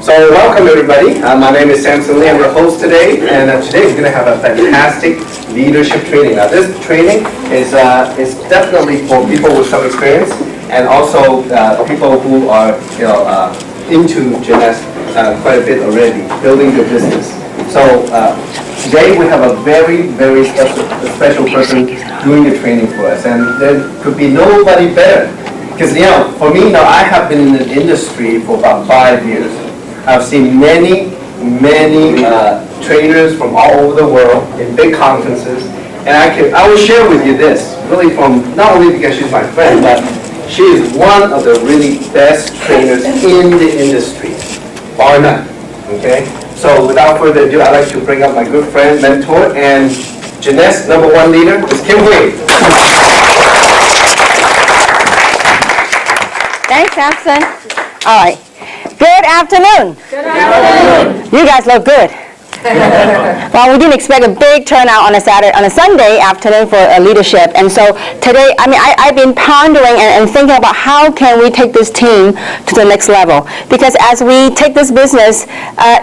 So welcome everybody. My name is Samson Lee. I'm your host today, and today we're going to have a fantastic leadership training. Now this training is definitely for people with some experience, and also people who are into Jeunesse quite a bit already, building your business. So today we have a very, very special person doing the training for us, and there could be nobody better. Because for me now, I have been in the industry for about 5 years. I've seen many trainers from all over the world in big conferences, and I will share with you this, really from, not only because she's my friend, but she is one of the really best trainers in the industry, bar none, okay? So without further ado, I'd like to bring up my good friend, mentor, and Jeunesse #1 leader, Ms. Kim Hui. Thanks, Samson. All right. Good afternoon. Good afternoon. You guys look good. Well, we didn't expect a big turnout on a Sunday afternoon for leadership, and so today, I've been pondering and thinking about how can we take this team to the next level. Because as we take this business,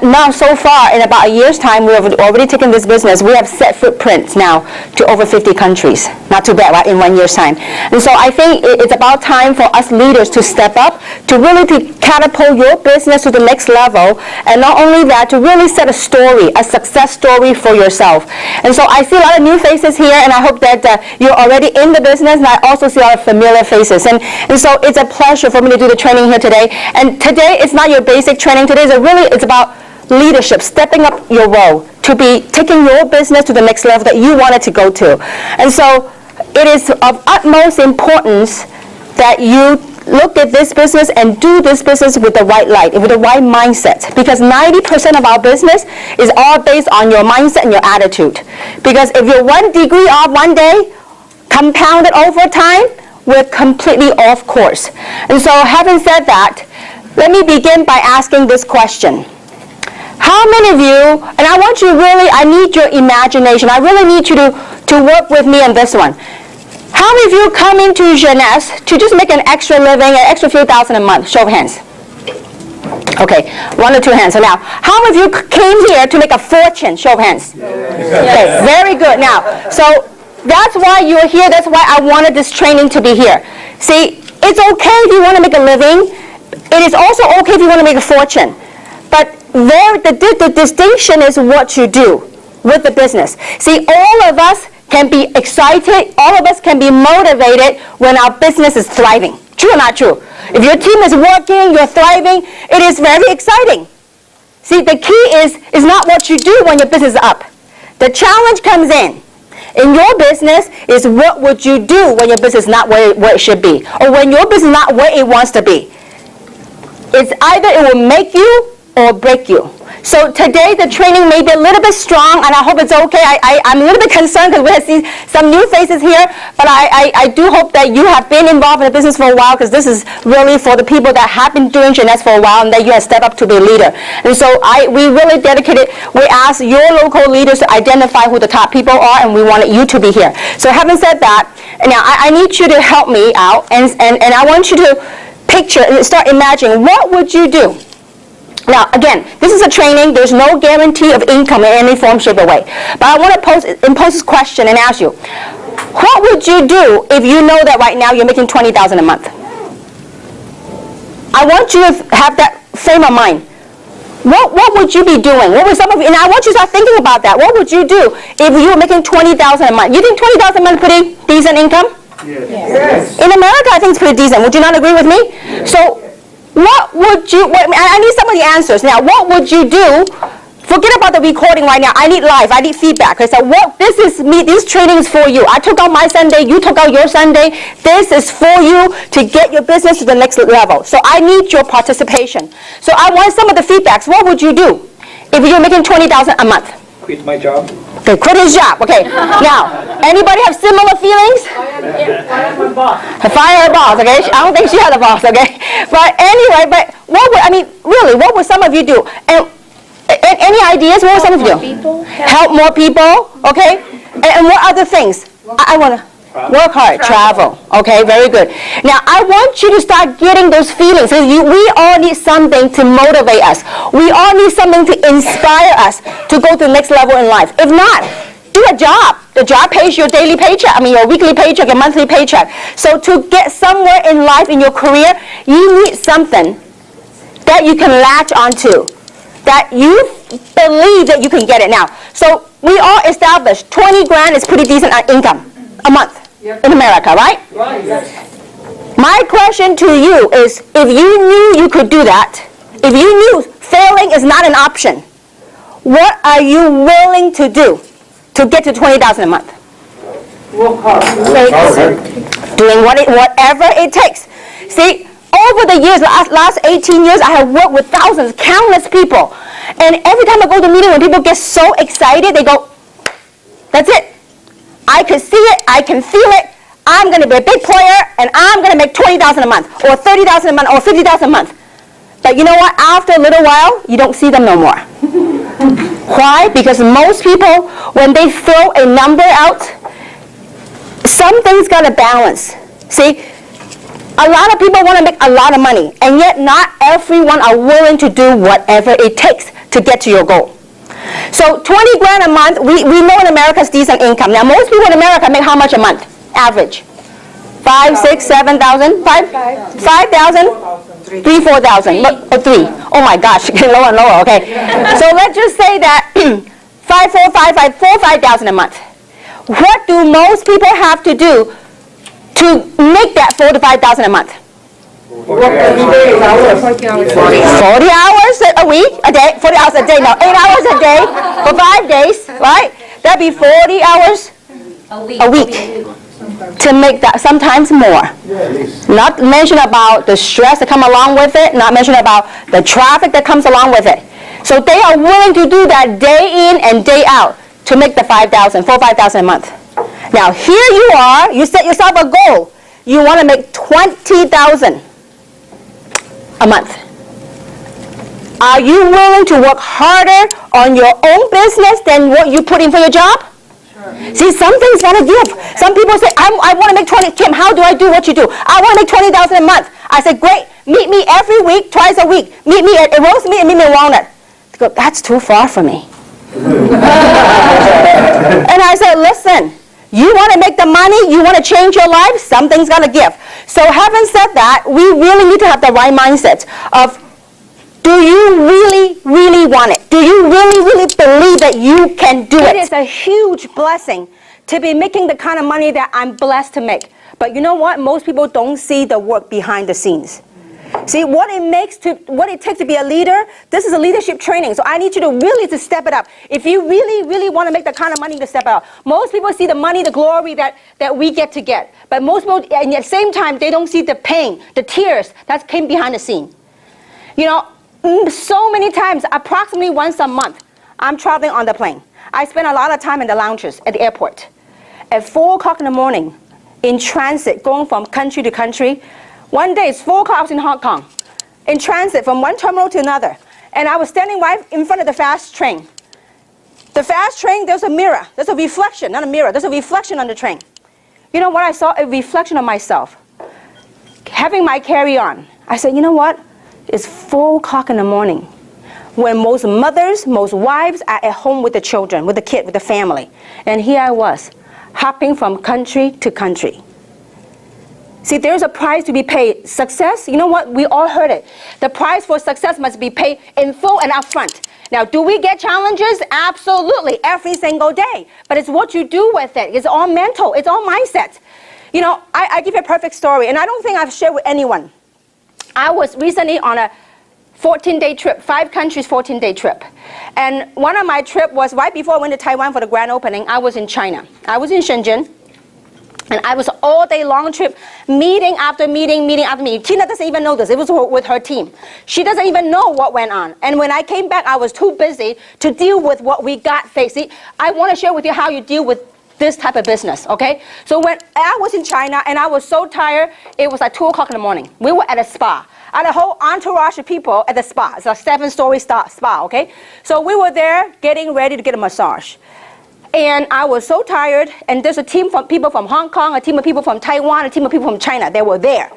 now so far in about a year's time, we have already taken this business. We have set footprints now to over 50 countries. Not too bad, right? In 1 year's time. And so I think it's about time for us leaders to step up, to really catapult your business to the next level, and not only that, to really set a story, a success story for yourself. And so I see a lot of new faces here, and I hope that you're already in the business, and I also see a lot of familiar faces. And so it's a pleasure for me to do the training here today. And today, it's not your basic training. Today it's about leadership, stepping up your role, to be taking your business to the next level that you want it to go to. And so it is of utmost importance that you look at this business and do this business with the right light, with the right mindset. Because 90% of our business is all based on your mindset and your attitude. Because if you're 1 degree off one day, compounded over time, we're completely off course. And so having said that, let me begin by asking this question. How many of you, and I need your imagination. I really need you to work with me on this one. How many of you come into Jeunesse to just make an extra living, an extra few thousand a month? Show of hands. Okay, 1 or 2 hands. So now, how many of you came here to make a fortune? Show of hands. Okay, very good. Now, so that's why you're here. That's why I wanted this training to be here. See, it's okay if you want to make a living. It is also okay if you want to make a fortune. But the distinction is what you do with the business. See, all of us can be excited, all of us can be motivated when our business is thriving. True or not true? If your team is working, you're thriving, it is very exciting. See, the key is not what you do when your business is up. The challenge comes in your business is what would you do when your business is not where it should be, or when your business is not where it wants to be. It's either it will make you or break you. So today the training may be a little bit strong, and I hope it's okay. I'm a little bit concerned because we have seen some new faces here, but I do hope that you have been involved in the business for a while, because this is really for the people that have been doing Jeunesse for a while and that you have stepped up to be a leader. And so we really dedicated, we asked your local leaders to identify who the top people are, and we wanted you to be here. So having said that, now I need you to help me out, and I want you to picture and start imagining, what would you do? Now, again, this is a training. There's no guarantee of income in any form, shape, or way. But I want to impose this question and ask you, what would you do if you know that right now you're making $20,000 a month? I want you to have that frame of mind. What would you be doing? What would some of you, and I want you to start thinking about that. What would you do if you were making $20,000 a month? You think $20,000 a month is pretty decent income? Yes. In America, I think it's pretty decent. Would you not agree with me? What would you, I need some of the answers. Now, what would you do? Forget about the recording right now. I need live. I need feedback. Okay, so this training is for you. I took out my Sunday. You took out your Sunday. This is for you to get your business to the next level. So I need your participation. So I want some of the feedbacks. What would you do if you're making $20,000 a month? Quit my job. Okay, quit his job. Okay. Now, anybody have similar feelings? Fire my boss. Fire her boss, okay? I don't think she had a boss, okay? But anyway, what would some of you do? And any ideas? What would some of you do? People. Help more people, okay? And what other things? I want to. Work hard, travel. Okay, very good. Now, I want you to start getting those feelings. We all need something to motivate us. We all need something to inspire us to go to the next level in life. If not, do a job. The job pays your daily paycheck, your weekly paycheck, your monthly paycheck. So to get somewhere in life, in your career, you need something that you can latch onto, that you believe that you can get it now. So we all established 20 grand is pretty decent income a month in America, right? Right, yes. My question to you is, if you knew you could do that, if you knew failing is not an option, what are you willing to do to get to 20,000 a month? Work hard. Doing whatever it takes. See, over the years, last 18 years, I have worked with thousands, countless people. And every time I go to a meeting, when people get so excited, they go, that's it. I can see it, I can feel it. I'm going to be a big player, and I'm going to make 20,000 a month, or 30,000 a month, or 50,000 a month. But you know what? After a little while, you don't see them no more. Why? Because most people, when they throw a number out, something's got to balance. See, a lot of people want to make a lot of money, and yet not everyone are willing to do whatever it takes to get to your goal. So 20 grand a month, we know in America's decent income. Now most people in America make how much a month? Average. 5, 6, 7,000? 5,000? 3, 4,000. Or 3. Oh my gosh, lower and lower, okay. So let's just say that 5, 4, 5, 5, 4, 5,000 a month. What do most people have to do to make that 4 to 5,000 a month? Work every day, hours. 40 hours a week, a day, 40 hours a day, no, 8 hours a day for 5 days, right? That'd be 40 hours a week to make that, sometimes more. Not mention about the stress that come along with it, not mention about the traffic that comes along with it. So they are willing to do that day in and day out to make the 5,000, 5,000 a month. Now here you are, you set yourself a goal. You want to make 20,000 a month. Are you willing to work harder on your own business than what you put in for your job? Sure. See, something's got to give. Some people say, I want to make 20. Kim, how do I do what you do? I want to make 20,000 a month. I said, great. Meet me every week, twice a week. Meet me at roast meat and meet me in Walnut. They go, that's too far for me. And I said, listen. You want to make the money, you want to change your life, something's got to give. So having said that, we really need to have the right mindset of, do you really, really want it? Do you really, really believe that you can do it? It is a huge blessing to be making the kind of money that I'm blessed to make. But you know what? Most people don't see the work behind the scenes. See, what it takes to be a leader, this is a leadership training. So I need you to really step it up. If you really, really want to make the kind of money to step it up. Most people see the money, the glory that we get to get. But most people, and at the same time, they don't see the pain, the tears that came behind the scene. You know, so many times, approximately once a month, I'm traveling on the plane. I spend a lot of time in the lounges at the airport. At 4 o'clock in the morning, in transit, going from country to country. One day, it's 4 o'clock in Hong Kong, in transit from one terminal to another. And I was standing right in front of the fast train. The fast train, there's a mirror. There's a reflection, not a mirror. There's a reflection on the train. You know what I saw? A reflection of myself. Having my carry-on. I said, you know what? It's 4 o'clock in the morning when most mothers, most wives are at home with the children, with the kid, with the family. And here I was, hopping from country to country. See, there's a price to be paid. Success, you know what? We all heard it. The price for success must be paid in full and upfront. Now, do we get challenges? Absolutely, every single day. But it's what you do with it. It's all mental. It's all mindset. You know, I give you a perfect story, and I don't think I've shared with anyone. I was recently on a 14-day trip, 5 countries, 14-day trip. And one of my trips was right before I went to Taiwan for the grand opening. I was in China. I was in Shenzhen. And I was all day long trip, meeting after meeting, meeting after meeting. Tina doesn't even know this. It was with her team. She doesn't even know what went on. And when I came back, I was too busy to deal with what we got faced. See, I want to share with you how you deal with this type of business, okay? So when I was in China and I was so tired, it was like 2 o'clock in the morning. We were at a spa. I had a whole entourage of people at the spa. It's a 7-story spa, okay? So we were there getting ready to get a massage. And I was so tired, and there's a team from people from Hong Kong, a team of people from Taiwan, a team of people from China. They were there.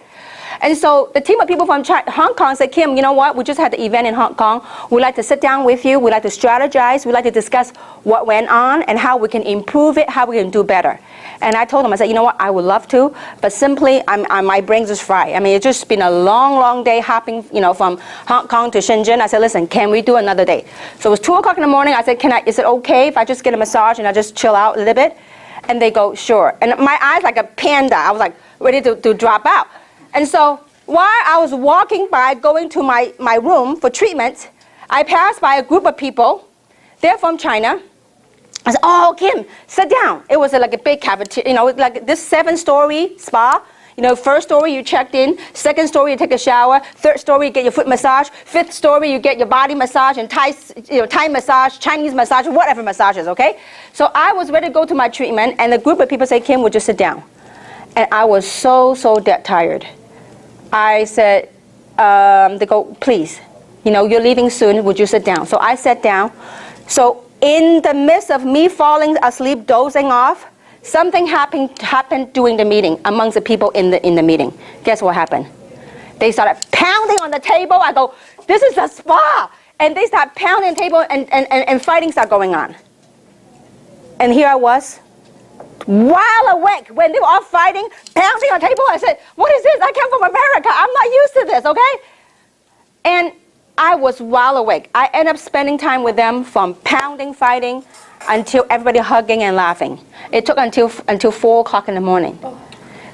And so the team of people from Hong Kong said, Kim, you know what? We just had the event in Hong Kong. We'd like to sit down with you. We'd like to strategize. We'd like to discuss what went on and how we can improve it, how we can do better. And I told them, I said, you know what? I would love to, but simply, my brain's just fried. I mean, it's just been a long, long day hopping, from Hong Kong to Shenzhen. I said, listen, can we do another day? So it was 2 o'clock in the morning. I said, is it okay if I just get a massage and I just chill out a little bit? And they go, sure. And my eyes like a panda. I was like ready to drop out. And so while I was walking by, going to my room for treatment, I passed by a group of people. They're from China. I said, oh, Kim, sit down. It was like a big cafeteria, like this 7-story spa. First story you checked in, second story you take a shower, third story you get your foot massage, fifth story you get your body massage and Thai massage, Chinese massage, whatever massages, okay? So I was ready to go to my treatment, and the group of people said, Kim, would you sit down? And I was so dead tired. I said, they go, please, you're leaving soon, would you sit down? So I sat down. So in the midst of me falling asleep, dozing off, something happened during the meeting amongst the people in the meeting. Guess what happened? They started pounding on the table. I go, this is a spa. And they start pounding the table and fighting started going on. And here I was, wide awake when they were all fighting, pounding on the table. I said, what is this? I came from America. I'm not used to this, okay? And I was wide awake. I ended up spending time with them from pounding, fighting, until everybody hugging and laughing. It took until 4 o'clock in the morning.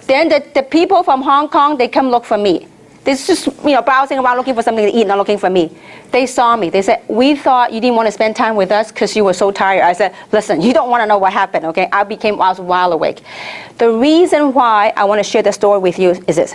Then the people from Hong Kong, they come look for me. They're just browsing around looking for something to eat, not looking for me. They saw me. They said, we thought you didn't want to spend time with us because you were so tired. I said, listen, you don't want to know what happened, okay? I was wide awake. The reason why I want to share the story with you is this.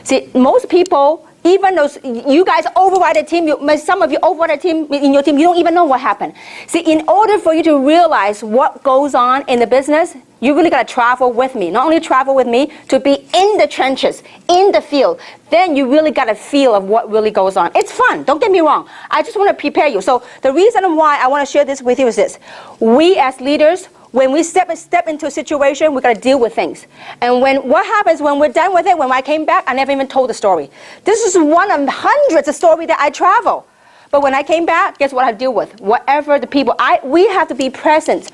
See, most people, even those, you guys override a team, some of you override a team in your team, you don't even know what happened. See, in order for you to realize what goes on in the business, you really got to travel with me. Not only travel with me, to be in the trenches, in the field. Then you really got a feel of what really goes on. It's fun, don't get me wrong. I just want to prepare you. So the reason why I want to share this with you is this. We as leaders, when we step into a situation, we got to deal with things. And what happens when we're done with it, when I came back, I never even told the story. This is one of hundreds of stories that I travel. But when I came back, guess what I deal with? Whatever the people, we have to be present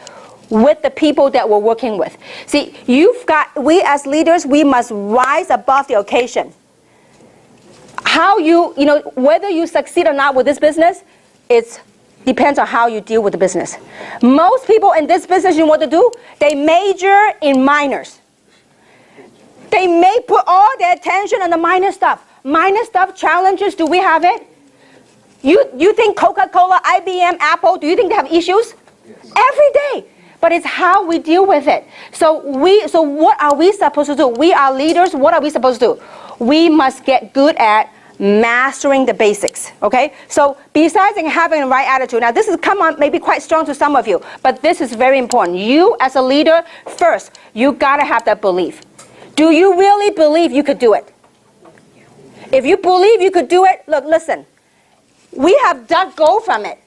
with the people that we're working with. See, we as leaders, we must rise above the occasion. How whether you succeed or not with this business, depends on how you deal with the business. Most people in this business, you know what to do? They major in minors. They may put all their attention on the minor stuff. Minor stuff, challenges, do we have it? You think Coca-Cola, IBM, Apple, do you think they have issues? Yes. Every day. But it's how we deal with it. So what are we supposed to do? We are leaders, what are we supposed to do? We must get good at mastering the basics, okay? So besides having the right attitude, now this is maybe quite strong to some of you, but this is very important. You as a leader, first, you gotta have that belief. Do you really believe you could do it? If you believe you could do it, look, listen, we have dug gold from it.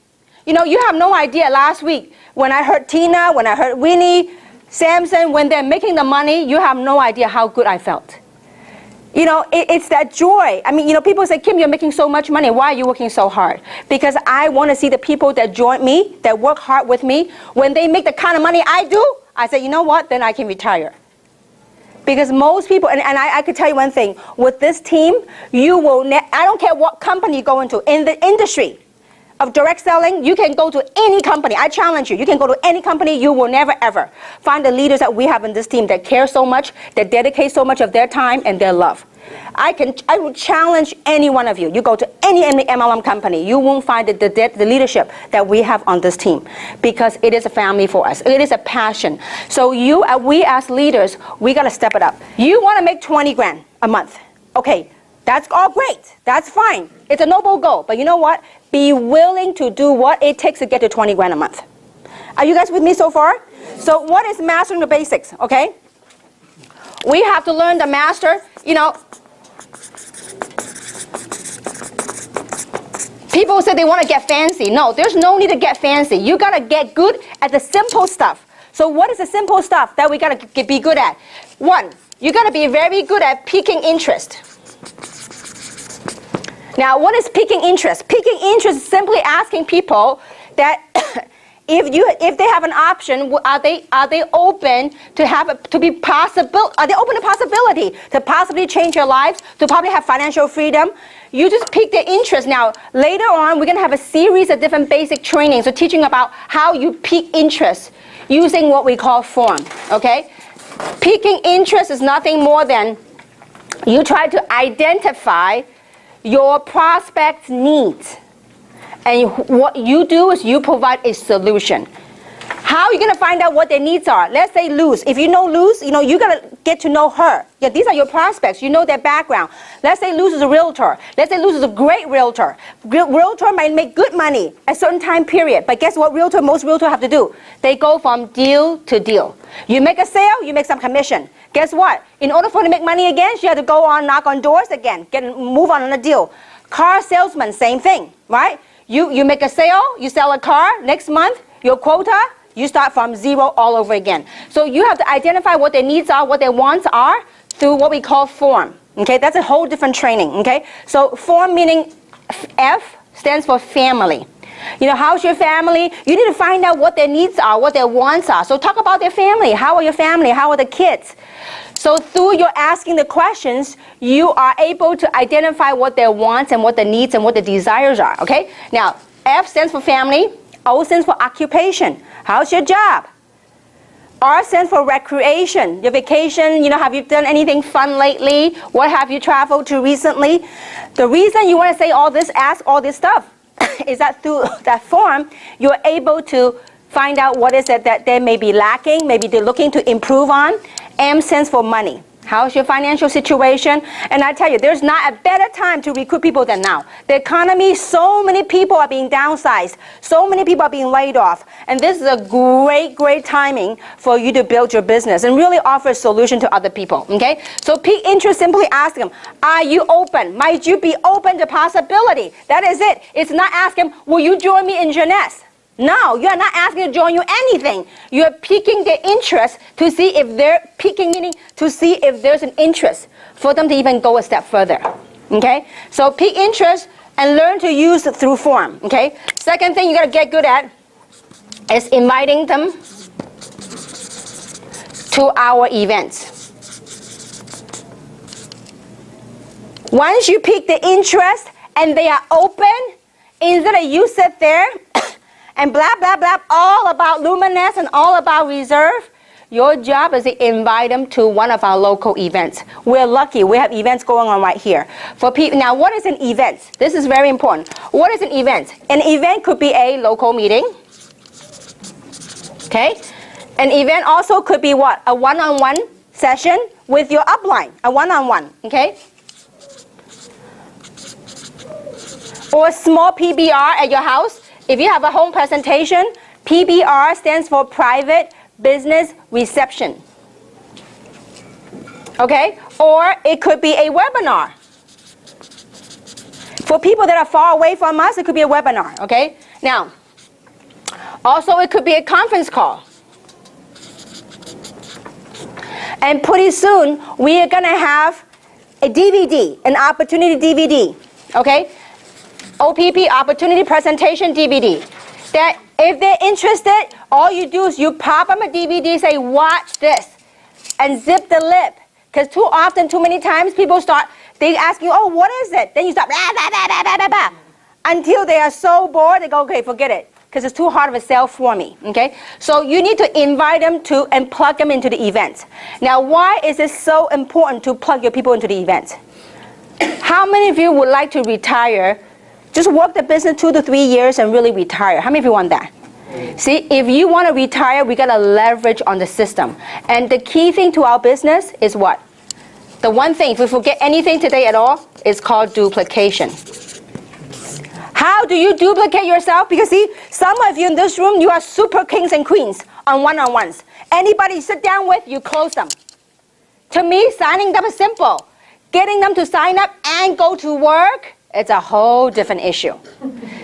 You have no idea last week when I heard Tina, when I heard Winnie, Samson, when they're making the money, you have no idea how good I felt. It's that joy. I mean, people say, Kim, you're making so much money. Why are you working so hard? Because I want to see the people that join me, that work hard with me, when they make the kind of money I do, I say, you know what? Then I can retire. Because most people, and I could tell you one thing, with this team, I don't care what company you go into, in the industry of direct selling, you can go to any company. I challenge you. You can go to any company. You will never, ever find the leaders that we have in this team that care so much, that dedicate so much of their time and their love. I would challenge any one of you. You go to any MLM company, you won't find the leadership that we have on this team, because it is a family for us. It is a passion. So we as leaders, we got to step it up. You want to make 20 grand a month. Okay, that's all great. That's fine. It's a noble goal. But you know what? Be willing to do what it takes to get to 20 grand a month. Are you guys with me so far? So what is mastering the basics, okay? We have to learn to master, people say they want to get fancy. No, there's no need to get fancy. You got to get good at the simple stuff So what is the simple stuff that we got to be good at? One, you got to be very good at piquing interest. Now, what is piquing interest? Piquing interest is simply asking people that if they have an option, are they open to are they open to possibility to possibly change your lives, to probably have financial freedom? You just pique their interest. Now, later on, we're going to have a series of different basic trainings, so teaching about how you pique interest using what we call form, okay? Piquing interest is nothing more than you try to identify your prospect's needs. And what you do is you provide a solution. How are you going to find out what their needs are? Let's say Luz. If you know Luz, you got to get to know her. Yeah, these are your prospects. You know their background. Let's say Luz is a realtor. Let's say Luz is a great realtor. Realtor might make good money at a certain time period. But guess what most realtors have to do? They go from deal to deal. You make a sale, you make some commission. Guess what? In order for her to make money again, she had to go on, knock on doors again, move on a deal. Car salesman, same thing, right? You make a sale, you sell a car, next month, your quota, you start from zero all over again. So you have to identify what their needs are, what their wants are, through what we call form. Okay, that's a whole different training, okay? So form meaning F stands for family. How's your family? You need to find out what their needs are, what their wants are. So talk about their family. How are your family? How are the kids? So through your asking the questions, you are able to identify what their wants and what the needs and what the desires are, okay? Now, F stands for family. O stands for occupation. How's your job? R stands for recreation. Your vacation, have you done anything fun lately? What have you traveled to recently? The reason you want to say all this, ask all this stuff, is that through that form, you're able to find out what is it that they may be lacking, maybe they're looking to improve on. M stands for money. How's your financial situation? And I tell you, there's not a better time to recruit people than now. The economy, so many people are being downsized. So many people are being laid off. And this is a great timing for you to build your business and really offer a solution to other people, okay? So pique interest, simply ask them, are you open? Might you be open to possibility? That is it. It's not asking, will you join me in Jeunesse? No, you're not asking to join you anything. You're piquing their interest to see if they're piquing, meaning to see if there's an interest for them to even go a step further. Okay? So pique interest and learn to use it through form. Okay? Second thing you got to get good at is inviting them to our events. Once you pique the interest and they are open, instead of you sit there and blah, blah, blah, all about Luminance and all about Reserve, your job is to invite them to one of our local events. We're lucky. We have events going on right here. For people, now, what is an event? This is very important. What is an event? An event could be a local meeting. Okay? An event also could be what? A one-on-one session with your upline. A one-on-one. Okay? Or a small PBR at your house. If you have a home presentation, PBR stands for Private Business Reception. Okay? Or it could be a webinar. For people that are far away from us, it could be a webinar. Okay? Now, also it could be a conference call. And pretty soon, we are going to have a DVD, an opportunity DVD. Okay? OPP, Opportunity Presentation DVD. That if they're interested, all you do is you pop them a DVD, say, watch this, and zip the lip. Because too often, too many times, people they ask you, oh, what is it? Then you start, blah, blah, blah, blah, blah, blah, until they are so bored, they go, okay, forget it. Because it's too hard of a sell for me, okay? So you need to invite them to and plug them into the event. Now, why is it so important to plug your people into the event? How many of you would like to retire? Just work the business 2 to 3 years and really retire. How many of you want that? See, if you want to retire, we got to leverage on the system. And the key thing to our business is what? The one thing, if we forget anything today at all, is called duplication. How do you duplicate yourself? Because see, some of you in this room, you are super kings and queens on one-on-ones. Anybody you sit down with, you close them. To me, signing them is simple. Getting them to sign up and go to work, it's a whole different issue.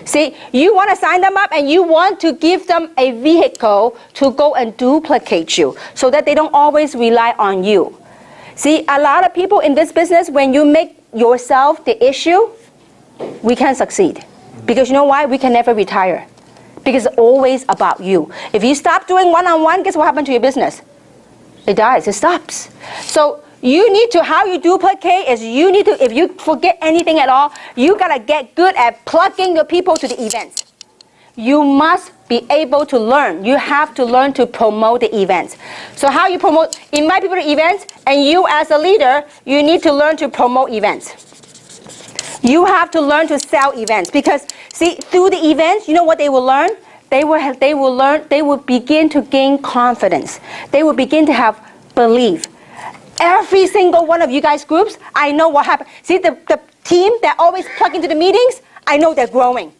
See, you want to sign them up and you want to give them a vehicle to go and duplicate you so that they don't always rely on you. See, a lot of people in this business, when you make yourself the issue, we can't succeed. Because you know why? We can never retire. Because it's always about you. If you stop doing one-on-one, guess what happened to your business? It dies, it stops. So you need to, how you duplicate is you need to, if you forget anything at all, you gotta get good at plugging your people to the events. You must be able to learn. You have to learn to promote the events. So how you promote, invite people to events, and you as a leader, you need to learn to promote events. You have to learn to sell events because, see, through the events, you know what they will learn? They will begin to gain confidence. They will begin to have belief. Every single one of you guys groups, I know what happened. See, the team that always plug into the meetings, I know they're growing.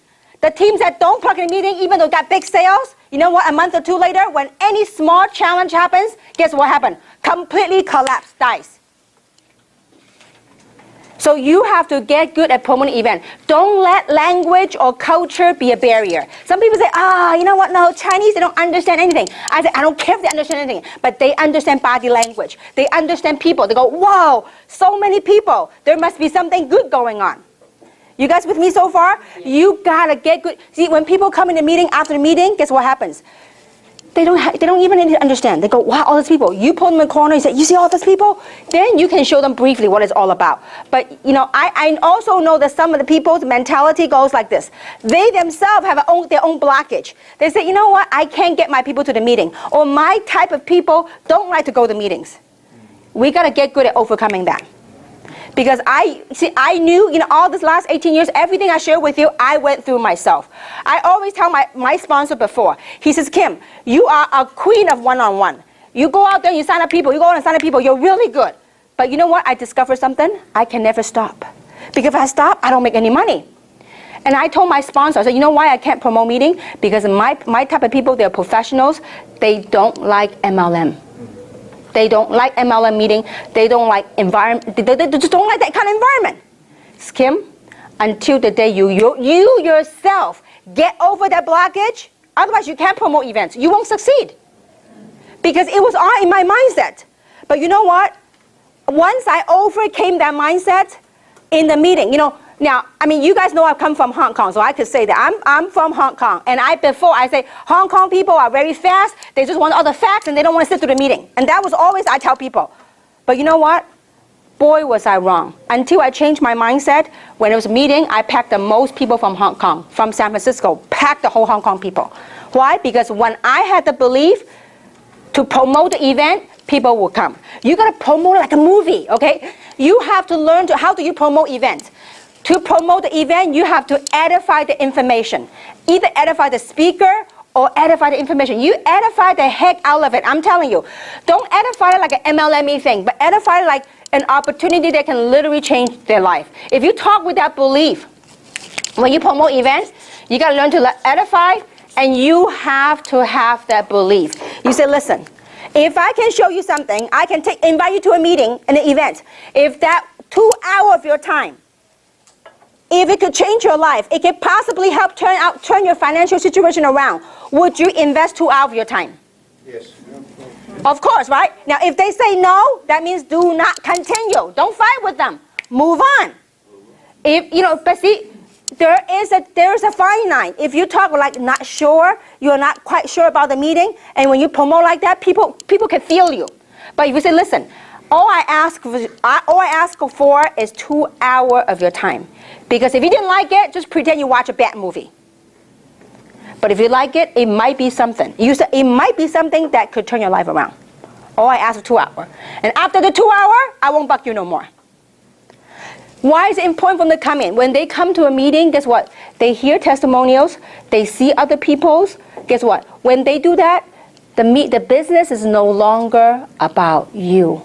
The teams that don't plug in the meeting, even though they got big sales, you know what, a month or two later, when any small challenge happens, guess what happened? Completely collapse, dies. So you have to get good at promoting event. Don't let language or culture be a barrier. Some people say, you know what, no, Chinese, they don't understand anything. I say, I don't care if they understand anything, but they understand body language. They understand people. They go, wow, so many people. There must be something good going on. You guys with me so far? You gotta get good. See, when people come in the meeting, after the meeting, guess what happens? They don't even need to understand. They go, wow, all these people. You pull them in the corner, you say, you see all these people? Then you can show them briefly what it's all about. But, you know, I also know that some of the people's mentality goes like this. They themselves have their own blockage. They say, you know what, I can't get my people to the meeting. Or my type of people don't like to go to meetings. We got to get good at overcoming that. Because I knew, you know, all this last 18 years, everything I shared with you, I went through myself. I always tell my sponsor before, he says, Kim, you are a queen of one-on-one. You go out there, you sign up people, you go out and sign up people, you're really good. But you know what, I discovered something, I can never stop. Because if I stop, I don't make any money. And I told my sponsor, I said, you know why I can't promote meeting? Because my type of people, they're professionals, they don't like MLM. They don't like MLM meeting. They don't like environment. They just don't like that kind of environment. Kim, until the day you yourself get over that blockage, otherwise you can't promote events. You won't succeed. Because it was all in my mindset. But you know what? Once I overcame that mindset in the meeting, you know, now, I mean, you guys know I've come from Hong Kong, so I could say that I'm from Hong Kong. And before I say, Hong Kong people are very fast. They just want all the facts and they don't want to sit through the meeting. And that was always I tell people. But you know what? Boy, was I wrong. Until I changed my mindset, when it was a meeting, I packed the most people from Hong Kong, from San Francisco, packed the whole Hong Kong people. Why? Because when I had the belief to promote the event, people will come. You got to promote it like a movie, okay? You have to learn how do you promote events. To promote the event, you have to edify the information. Either edify the speaker or edify the information. You edify the heck out of it, I'm telling you. Don't edify it like an MLM thing, but edify it like an opportunity that can literally change their life. If you talk with that belief, when you promote events, you got to learn to edify, and you have to have that belief. You say, listen, if I can show you something, I can invite you to a meeting, an event. If that 2 hours of your time, if it could change your life, it could possibly help turn your financial situation around, would you invest 2 hours of your time? Yes. Of course, right? Now, if they say no, that means do not continue. Don't fight with them. Move on. If you know, but see, there is a fine line. If you talk like not sure, you're not quite sure about the meeting, and when you promote like that, people can feel you. But if you say, listen, all I ask for is 2 hours of your time. Because if you didn't like it, just pretend you watch a bad movie. But if you like it, it might be something. You said it might be something that could turn your life around. All I ask for 2 hours. And after the 2 hours, I won't bug you no more. Why is it important for them to come in? When they come to a meeting, guess what? They hear testimonials. They see other people's. Guess what? When they do that, the business is no longer about you.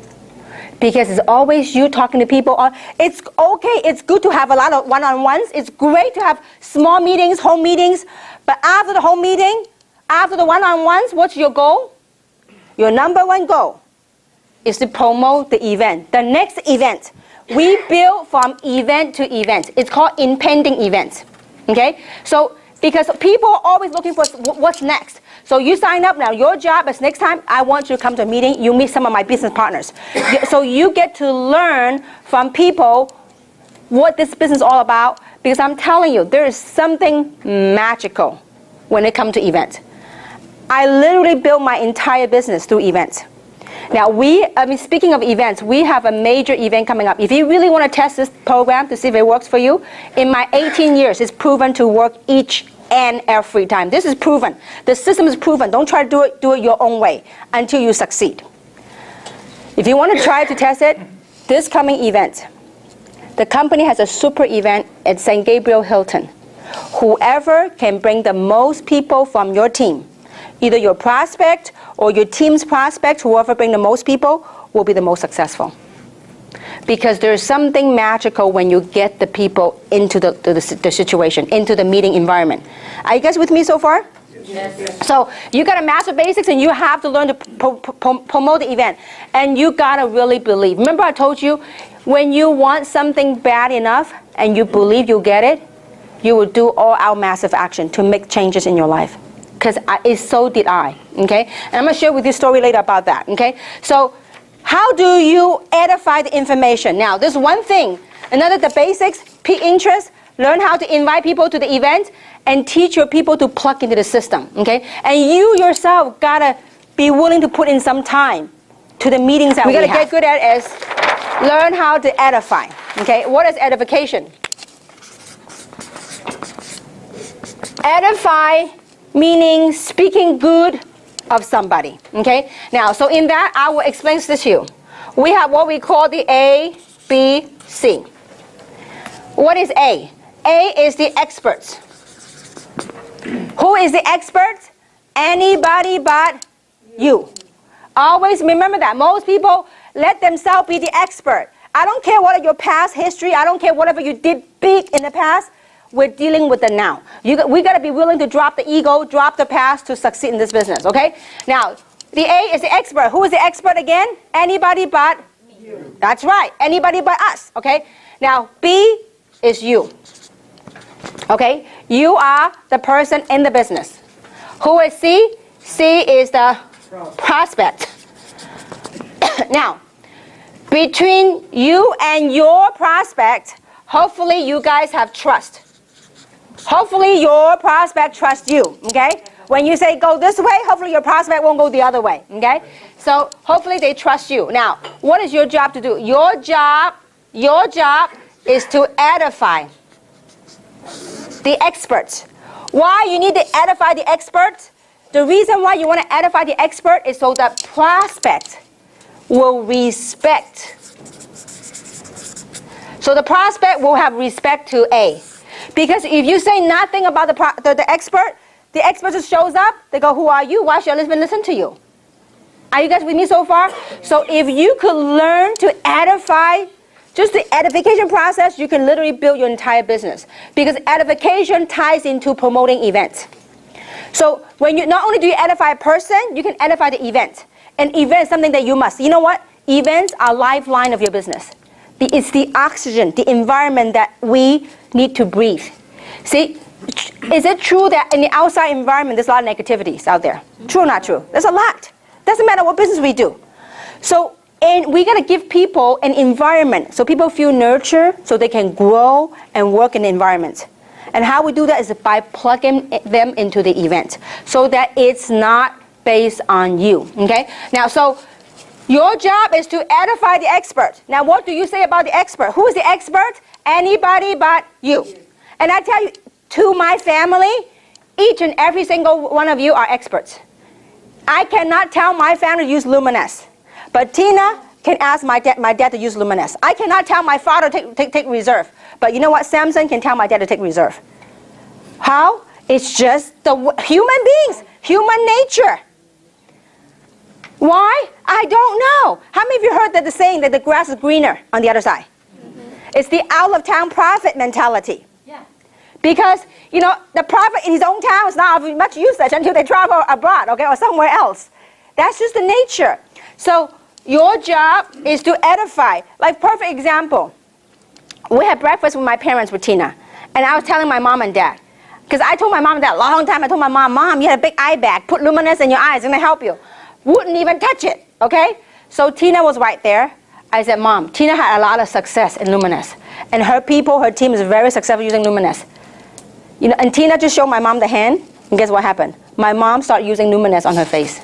Because it's always you talking to people. It's okay, it's good to have a lot of one-on-ones. It's great to have small meetings, home meetings. But after the home meeting, after the one-on-ones, what's your goal? Your number one goal is to promote the event. The next event. We build from event to event. It's called impending events. Okay? So, because people are always looking for what's next. So you sign up now. Your job is next time I want you to come to a meeting, you meet some of my business partners. So you get to learn from people what this business is all about, because I'm telling you, there is something magical when it comes to events. I literally built my entire business through events. Now speaking of events, we have a major event coming up. If you really want to test this program to see if it works for you, in my 18 years, it's proven to work each and every time. This is proven. The system is proven. Don't try to do it your own way until you succeed. If you want to try to test it, this coming event, the company has a super event at St. Gabriel Hilton. Whoever can bring the most people from your team, either your prospect or your team's prospect, whoever bring the most people will be the most successful. Because there's something magical when you get the people into the situation, into the meeting environment. Are you guys with me so far? Yes. So you got to master basics, and you have to learn to promote the event. And you got to really believe. Remember I told you, when you want something bad enough and you believe you'll get it, you will do all out massive action to make changes in your life. Because so did I, okay? And I'm going to share with you a story later about that, okay? So how do you edify the information? Now, there's one thing. Another, the basics, peak interest, learn how to invite people to the event, and teach your people to plug into the system, okay? And you yourself got to be willing to put in some time to the meetings that we got to get good at is learn how to edify, okay? What is edification? Edify meaning speaking good of somebody, okay? Now, so in that, I will explain this to you. We have what we call the A, B, C. What is A? A is the experts. Who is the expert? Anybody but you. Always remember that. Most people let themselves be the expert. I don't care what your past history, I don't care whatever you did big in the past, we're dealing with the now. We got to be willing to drop the ego, drop the past to succeed in this business, okay? Now, the A is the expert. Who is the expert again? Anybody but you. That's right. Anybody but us, okay? Now, B is you. Okay? You are the person in the business. Who is C? C is the prospect. Now, between you and your prospect, hopefully you guys have trust. Hopefully your prospect trusts you, okay? When you say go this way, hopefully your prospect won't go the other way, okay? So hopefully they trust you. Now, what is your job to do? Your job is to edify the experts. Why you need to edify the experts? The reason why you want to edify the expert is so that prospect will respect. So the prospect will have respect to A. Because if you say nothing about the expert just shows up, they go, who are you? Why should I even listen to you? Are you guys with me so far? So if you could learn to edify, just the edification process, you can literally build your entire business. Because edification ties into promoting events. So when you not only do you edify a person, you can edify the event. An event is something that you must. You know what? Events are lifeline of your business. It's the oxygen, the environment that we need to breathe. See, is it true that in the outside environment there's a lot of negativities out there? True or not true? There's a lot. Doesn't matter what business we do. So, and we got to give people an environment so people feel nurtured, so they can grow and work in the environment. And how we do that is by plugging them into the event so that it's not based on you, okay? Now, so your job is to edify the expert. Now, what do you say about the expert? Who is the expert? Anybody but you. And I tell you, to my family, each and every single one of you are experts. I cannot tell my family to use Luminous, but Tina can ask my dad to use Luminous. I cannot tell my father to take reserve, but you know what? Samson can tell my dad to take reserve. How? It's just the human beings, human nature. Why? I don't know. How many of you heard that the saying that the grass is greener on the other side? Mm-hmm. It's the out of town prophet mentality. Yeah. Because, you know, the prophet in his own town is not of much usage until they travel abroad, okay, or somewhere else. That's just the nature. So your job is to edify. Like, perfect example. We had breakfast with my parents, with Tina. And I was telling my mom and dad, because I told my mom and dad a long time, I told my mom, you had a big eye bag, put luminous in your eyes, it's gonna help you. Wouldn't even touch it, okay? So Tina was right there. I said, Mom, Tina had a lot of success in luminous. And her team is very successful using luminous. You know, and Tina just showed my mom the hand, and guess what happened? My mom started using luminous on her face.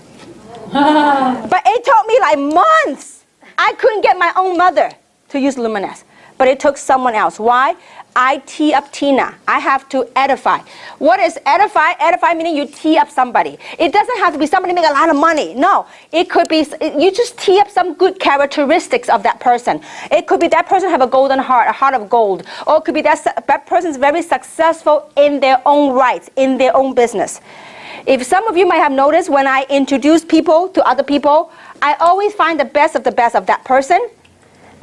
But it took me like months. I couldn't get my own mother to use luminous. But it took someone else. Why? I tee up Tina. I have to edify. What is edify? Edify meaning you tee up somebody. It doesn't have to be somebody make a lot of money. No, it could be, you just tee up some good characteristics of that person. It could be that person have a golden heart, a heart of gold. Or it could be that person's very successful in their own rights, in their own business. If some of you might have noticed when I introduce people to other people, I always find the best of that person.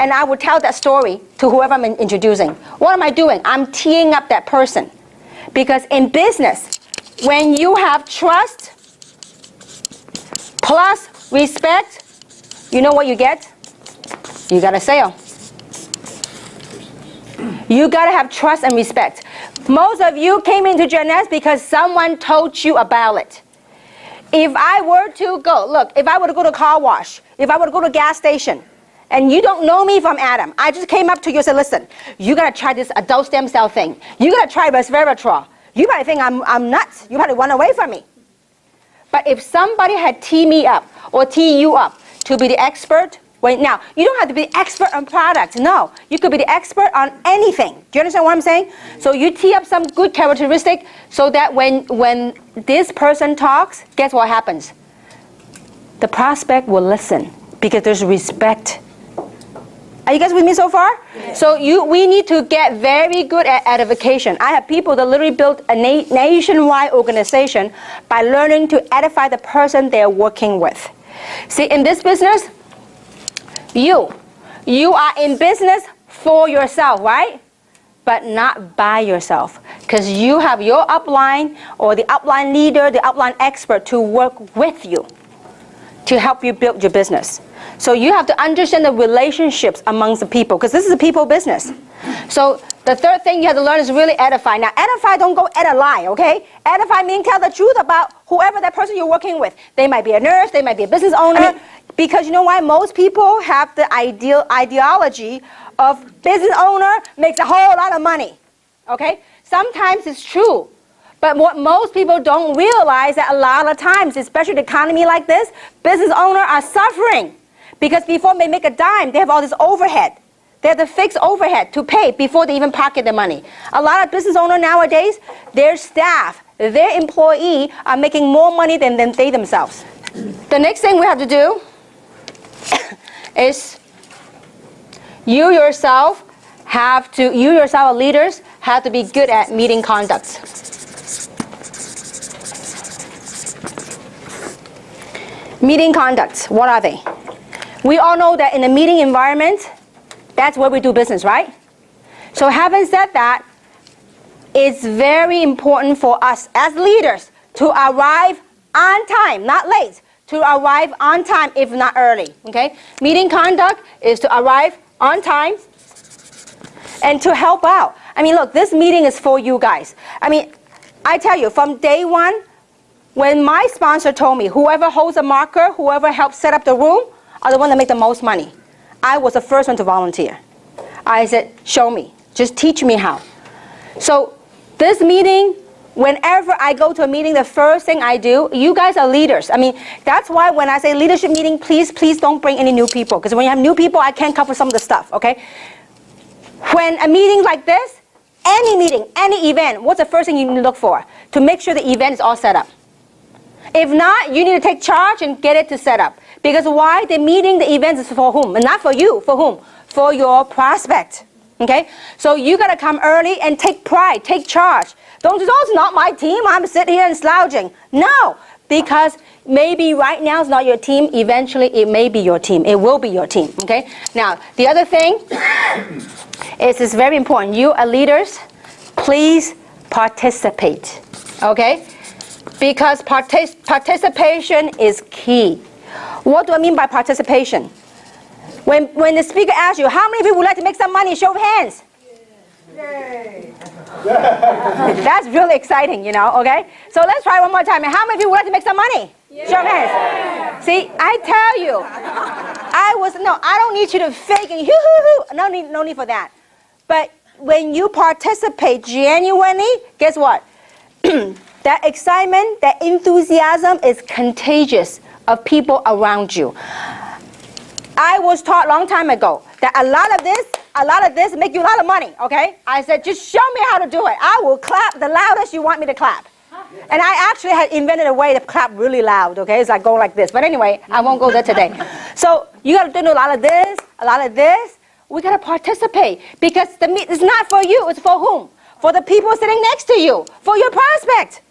And I would tell that story to whoever I'm introducing. What am I doing? I'm teeing up that person. Because in business, when you have trust plus respect, you know what you get? You got a sale. You got to have trust and respect. Most of you came into Jeunesse because someone told you about it. If I were to go, look, if I were to go to car wash, if I were to go to gas station, and you don't know me from Adam, I just came up to you and said, listen, you got to try this adult stem cell thing. You got to try resveratrol. You probably think I'm nuts. You probably run away from me. But if somebody had teed me up or tee you up to be the expert, now, you don't have to be the expert on products. No, you could be the expert on anything. Do you understand what I'm saying? So you tee up some good characteristic so that when this person talks, guess what happens? The prospect will listen because there's respect. Are you guys with me so far? Yeah. So we need to get very good at edification. I have people that literally built a nationwide organization by learning to edify the person they're working with. See, in this business, you are in business for yourself, right? But not by yourself. Because you have your upline or the upline leader, the upline expert to work with you to help you build your business. So you have to understand the relationships amongst the people, because this is a people business. So the third thing you have to learn is really edify. Now, edify, don't go ed a lie, okay? Edify means tell the truth about whoever that person you're working with. They might be a nurse, they might be a business owner, because you know why? Most people have the ideology of business owner makes a whole lot of money, okay? Sometimes it's true. But what most people don't realize that a lot of times, especially the economy like this, business owners are suffering. Because before they make a dime, they have all this overhead. They have the fixed overhead to pay before they even pocket the money. A lot of business owners nowadays, their staff, their employee are making more money than they themselves. The next thing we have to do is you yourself, leaders, have to be good at meeting conduct. Meeting conducts, what are they? We all know that in a meeting environment, that's where we do business, right? So having said that, it's very important for us as leaders to arrive on time, not late, to arrive on time if not early, okay? Meeting conduct is to arrive on time and to help out. I mean, look, this meeting is for you guys. I mean, I tell you, from day one, when my sponsor told me, whoever holds a marker, whoever helps set up the room, are the one that make the most money. I was the first one to volunteer. I said, show me. Just teach me how. So this meeting, whenever I go to a meeting, the first thing I do, you guys are leaders. I mean, that's why when I say leadership meeting, please don't bring any new people. Because when you have new people, I can't cover some of the stuff, okay? When a meeting like this, any meeting, any event, what's the first thing you need to look for? To make sure the event is all set up. If not, you need to take charge and get it to set up. Because why? The meeting, the event is for whom? And not for you. For whom? For your prospect. Okay? So you got to come early and take pride, take charge. Don't just, oh, it's not my team. I'm sitting here and slouching. No. Because maybe right now it's not your team. Eventually it may be your team. It will be your team. Okay? Now, the other thing is it's very important. You are leaders. Please participate. Okay? Because participation is key. What do I mean by participation? When the speaker asks you, how many people would like to make some money? Show of hands. Yay. That's really exciting, okay? So let's try one more time. And how many people would like to make some money? Show of hands. See, I tell you, I don't need you to fake and hoo-hoo-hoo. No need for that. But when you participate genuinely, guess what? That excitement, that enthusiasm is contagious of people around you. I was taught a long time ago that a lot of this make you a lot of money, okay? I said, just show me how to do it. I will clap the loudest you want me to clap. And I actually had invented a way to clap really loud, okay? It's like go like this. But anyway, I won't go there today. So you got to do a lot of this, a lot of this. We got to participate because it's not for you. It's for whom? For the people sitting next to you, for your prospect.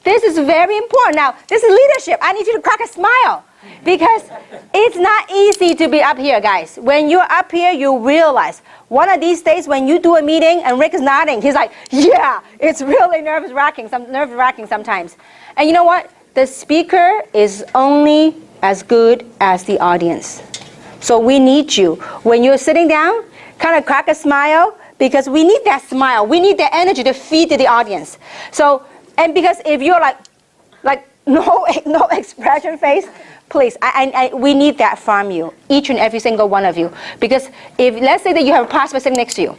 This is very important. Now, this is leadership. I need you to crack a smile because it's not easy to be up here, guys. When you're up here, you realize one of these days when you do a meeting and Rick is nodding, he's like, yeah, it's really nerve-wracking sometimes. And you know what? The speaker is only as good as the audience. So we need you. When you're sitting down, kind of crack a smile because we need that smile. We need that energy to feed to the audience. So, and because if you're like no expression face, please, we need that from you, each and every single one of you. Because if, let's say that you have a prospect sitting next to you.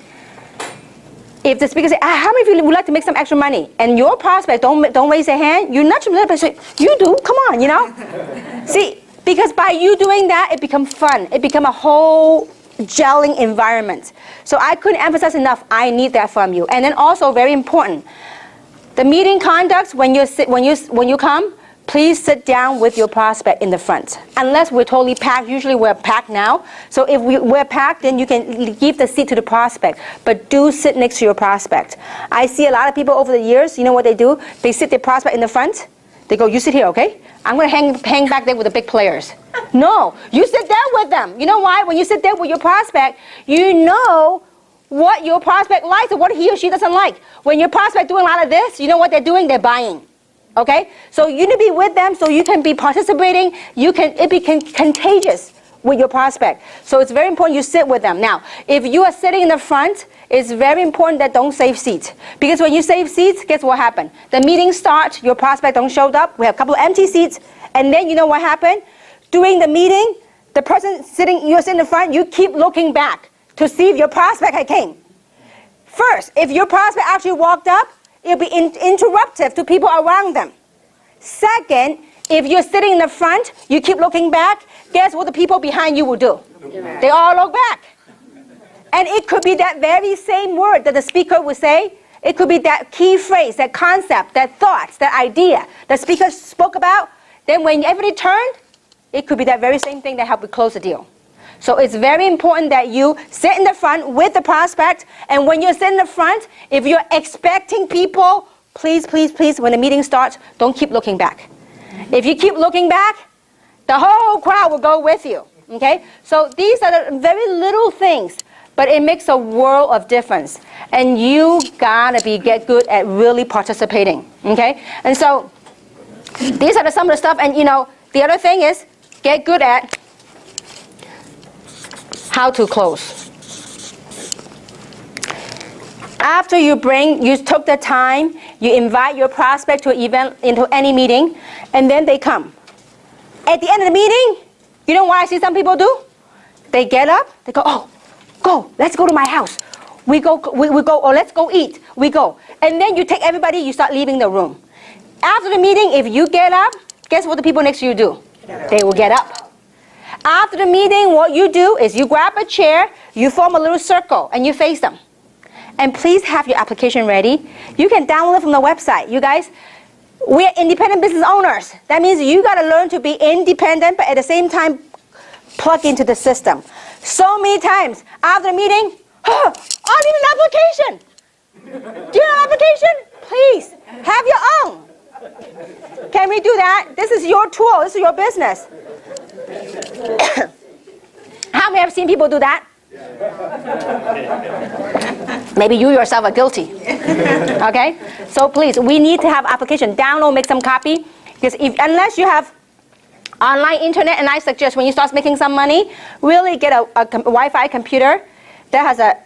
If the speaker says, how many of you would like to make some extra money? And your prospect don't raise their hand, you're not going to say, you do, come on, See, because by you doing that, it becomes fun. It becomes a whole gelling environment. So I couldn't emphasize enough, I need that from you. And then also, very important, the meeting conduct, when you come, please sit down with your prospect in the front. Unless we're totally packed, usually we're packed now. So if we're packed, then you can give the seat to the prospect. But do sit next to your prospect. I see a lot of people over the years, you know what they do? They sit their prospect in the front. They go, you sit here, okay? I'm going to hang back there with the big players. No, you sit there with them. You know why? When you sit there with your prospect, you know what your prospect likes and what he or she doesn't like. When your prospect doing a lot of this, you know what they're doing? They're buying. Okay? So you need to be with them so you can be participating. It becomes contagious with your prospect. So it's very important you sit with them. Now, if you are sitting in the front, it's very important that don't save seats. Because when you save seats, guess what happened? The meeting starts, your prospect don't show up, we have a couple of empty seats, and then you know what happened? During the meeting, the person you're sitting in the front, you keep looking back to see if your prospect had came. First, if your prospect actually walked up, it'll be interruptive to people around them. Second, if you're sitting in the front, you keep looking back, guess what the people behind you will do? They all look back. And it could be that very same word that the speaker would say. It could be that key phrase, that concept, that thought, that idea the speaker spoke about. Then when everybody turned, it could be that very same thing that helped you close the deal. So it's very important that you sit in the front with the prospect. And when you're sitting in the front, if you're expecting people, please, please, please, when the meeting starts, don't keep looking back. If you keep looking back, the whole crowd will go with you. Okay? So these are the very little things, but it makes a world of difference. And you gotta get good at really participating. Okay? And so these are some of the stuff. And the other thing is get good at how to close. After you took the time, you invite your prospect to an event, into any meeting, and then they come. At the end of the meeting, you know what I see some people do? They get up, they go, let's go to my house. We go, or let's go eat. We go. And then you take everybody, you start leaving the room. After the meeting, if you get up, guess what the people next to you do? They will get up. After the meeting, what you do is you grab a chair, you form a little circle, and you face them. And please have your application ready. You can download it from the website. You guys, we're independent business owners. That means you got to learn to be independent, but at the same time, plug into the system. So many times, after the meeting, I need an application. Do you have an application? Please, have your own. Can we do that? This is your tool. This is your business. How many have seen people do that? Maybe you yourself are guilty. Okay? So please, we need to have application. Download, make some copy. Because unless you have online internet, and I suggest when you start making some money, really get a Wi-Fi computer that has a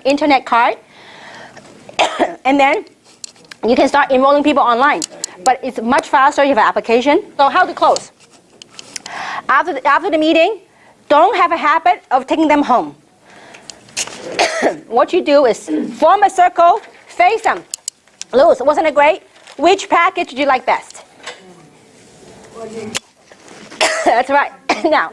internet card. And then you can start enrolling people online. But it's much faster. You have an application. So how to close? After the meeting, don't have a habit of taking them home. What you do is form a circle, face them. Luz, wasn't it great? Which package did you like best? That's right. Now,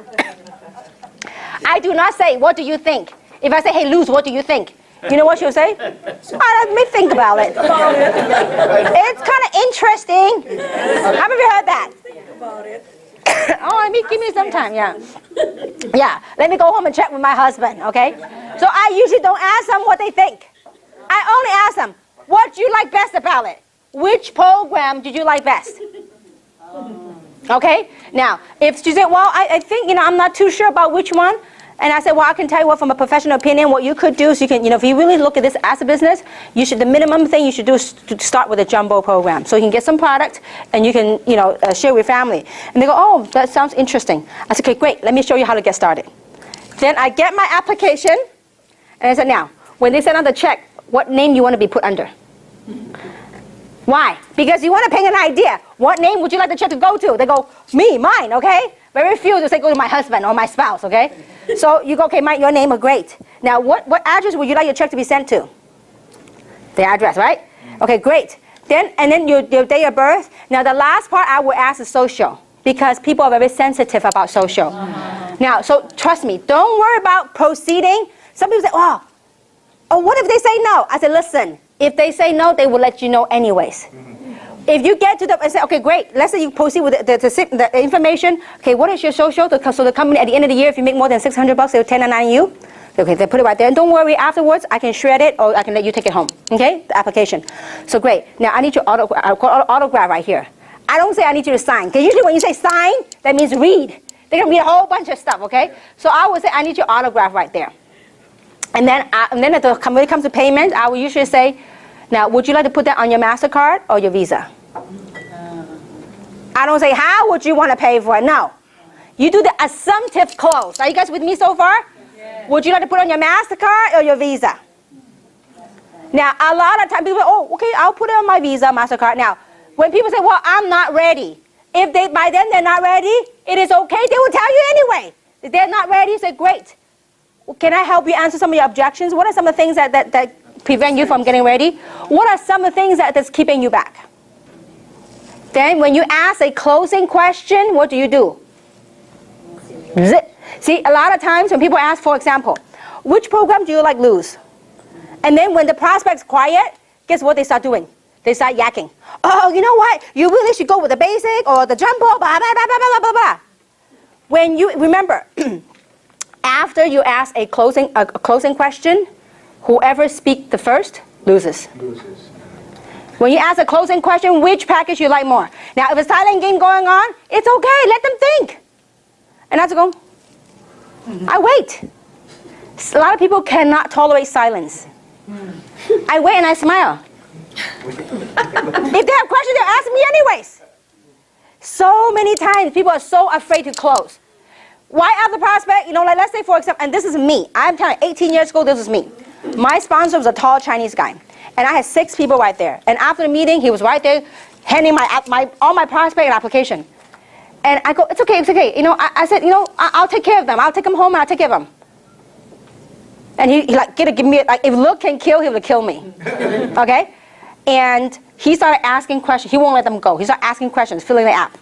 I do not say, what do you think? If I say, hey, Luz, what do you think? You know what she'll say? Let me think about it. It's kind of interesting. Have you heard that? Oh, give me some time, yeah. Yeah, let me go home and check with my husband, okay? So I usually don't ask them what they think. I only ask them, what do you like best about it? Which program did you like best? Okay? Now, if she said, well, I think, I'm not too sure about which one. And I said, well, I can tell you what, from a professional opinion, what you could do is you can, if you really look at this as a business, the minimum thing you should do is to start with a jumbo program. So you can get some product and you can, share with family. And they go, oh, that sounds interesting. I said, okay, great. Let me show you how to get started. Then I get my application and I said, now, when they send out the check, what name do you want to be put under? Why? Because you want to paint an idea. What name would you like the check to go to? They go, me, mine, okay? Very few will say go to my husband or my spouse, okay? So you go, okay, Mike, your name is great. Now, what address would you like your check to be sent to? The address, right? Okay, great. And then your date of birth. Now, the last part I will ask is social, because people are very sensitive about social. Now, so trust me, don't worry about proceeding. Some people say, oh, what if they say no? I said, listen, if they say no, they will let you know anyways. If you get to and say, okay, great, let's say you proceed with the information. Okay, what is your social? So the company, at the end of the year, if you make more than $600, they will 1099 you. Okay, they put it right there. And don't worry, afterwards, I can shred it or I can let you take it home. Okay, the application. So great. Now, I need your autograph right here. I don't say I need you to sign. Because usually when you say sign, that means read. They can read a whole bunch of stuff, okay? So I would say I need your autograph right there. And then when it comes to payment, I will usually say, now, would you like to put that on your MasterCard or your Visa? I don't say, how would you want to pay for it? No. You do the assumptive close. Are you guys with me so far? Yeah. Would you like to put on your MasterCard or your Visa? Now, a lot of times people say, oh, okay, I'll put it on my Visa, MasterCard. Now, when people say, well, I'm not ready. If by then they're not ready, it is okay. They will tell you anyway. If they're not ready, say, great. Can I help you answer some of your objections? What are some of the things that prevent you from getting ready? What are some of the things that's keeping you back? Then when you ask a closing question, what do? Zip. See, a lot of times when people ask, for example, which program do you like Luz? And then when the prospect's quiet, guess what they start doing? They start yakking. Oh, you know what? You really should go with the basic or the jumbo, blah, blah, blah, blah, blah, blah, blah. When you, remember, after you ask a closing question, whoever speaks the first loses. When you ask a closing question, which package you like more? Now, if a silent game going on, it's okay. Let them think. And I have to go, I wait. A lot of people cannot tolerate silence. I wait and I smile. If they have questions, they'll ask me anyways. So many times, people are so afraid to close. Why ask the prospect? Like let's say, for example, and this is me. I'm telling you, 18 years ago, this is me. My sponsor was a tall Chinese guy. And I had 6 people right there. And after the meeting, he was right there handing all my prospect and application. And I go, it's okay. I said, I'll take care of them. I'll take them home and I'll take care of them. And he give me, if look can kill, he will kill me. Okay? And he started asking questions. He won't let them go. He started asking questions, filling the app.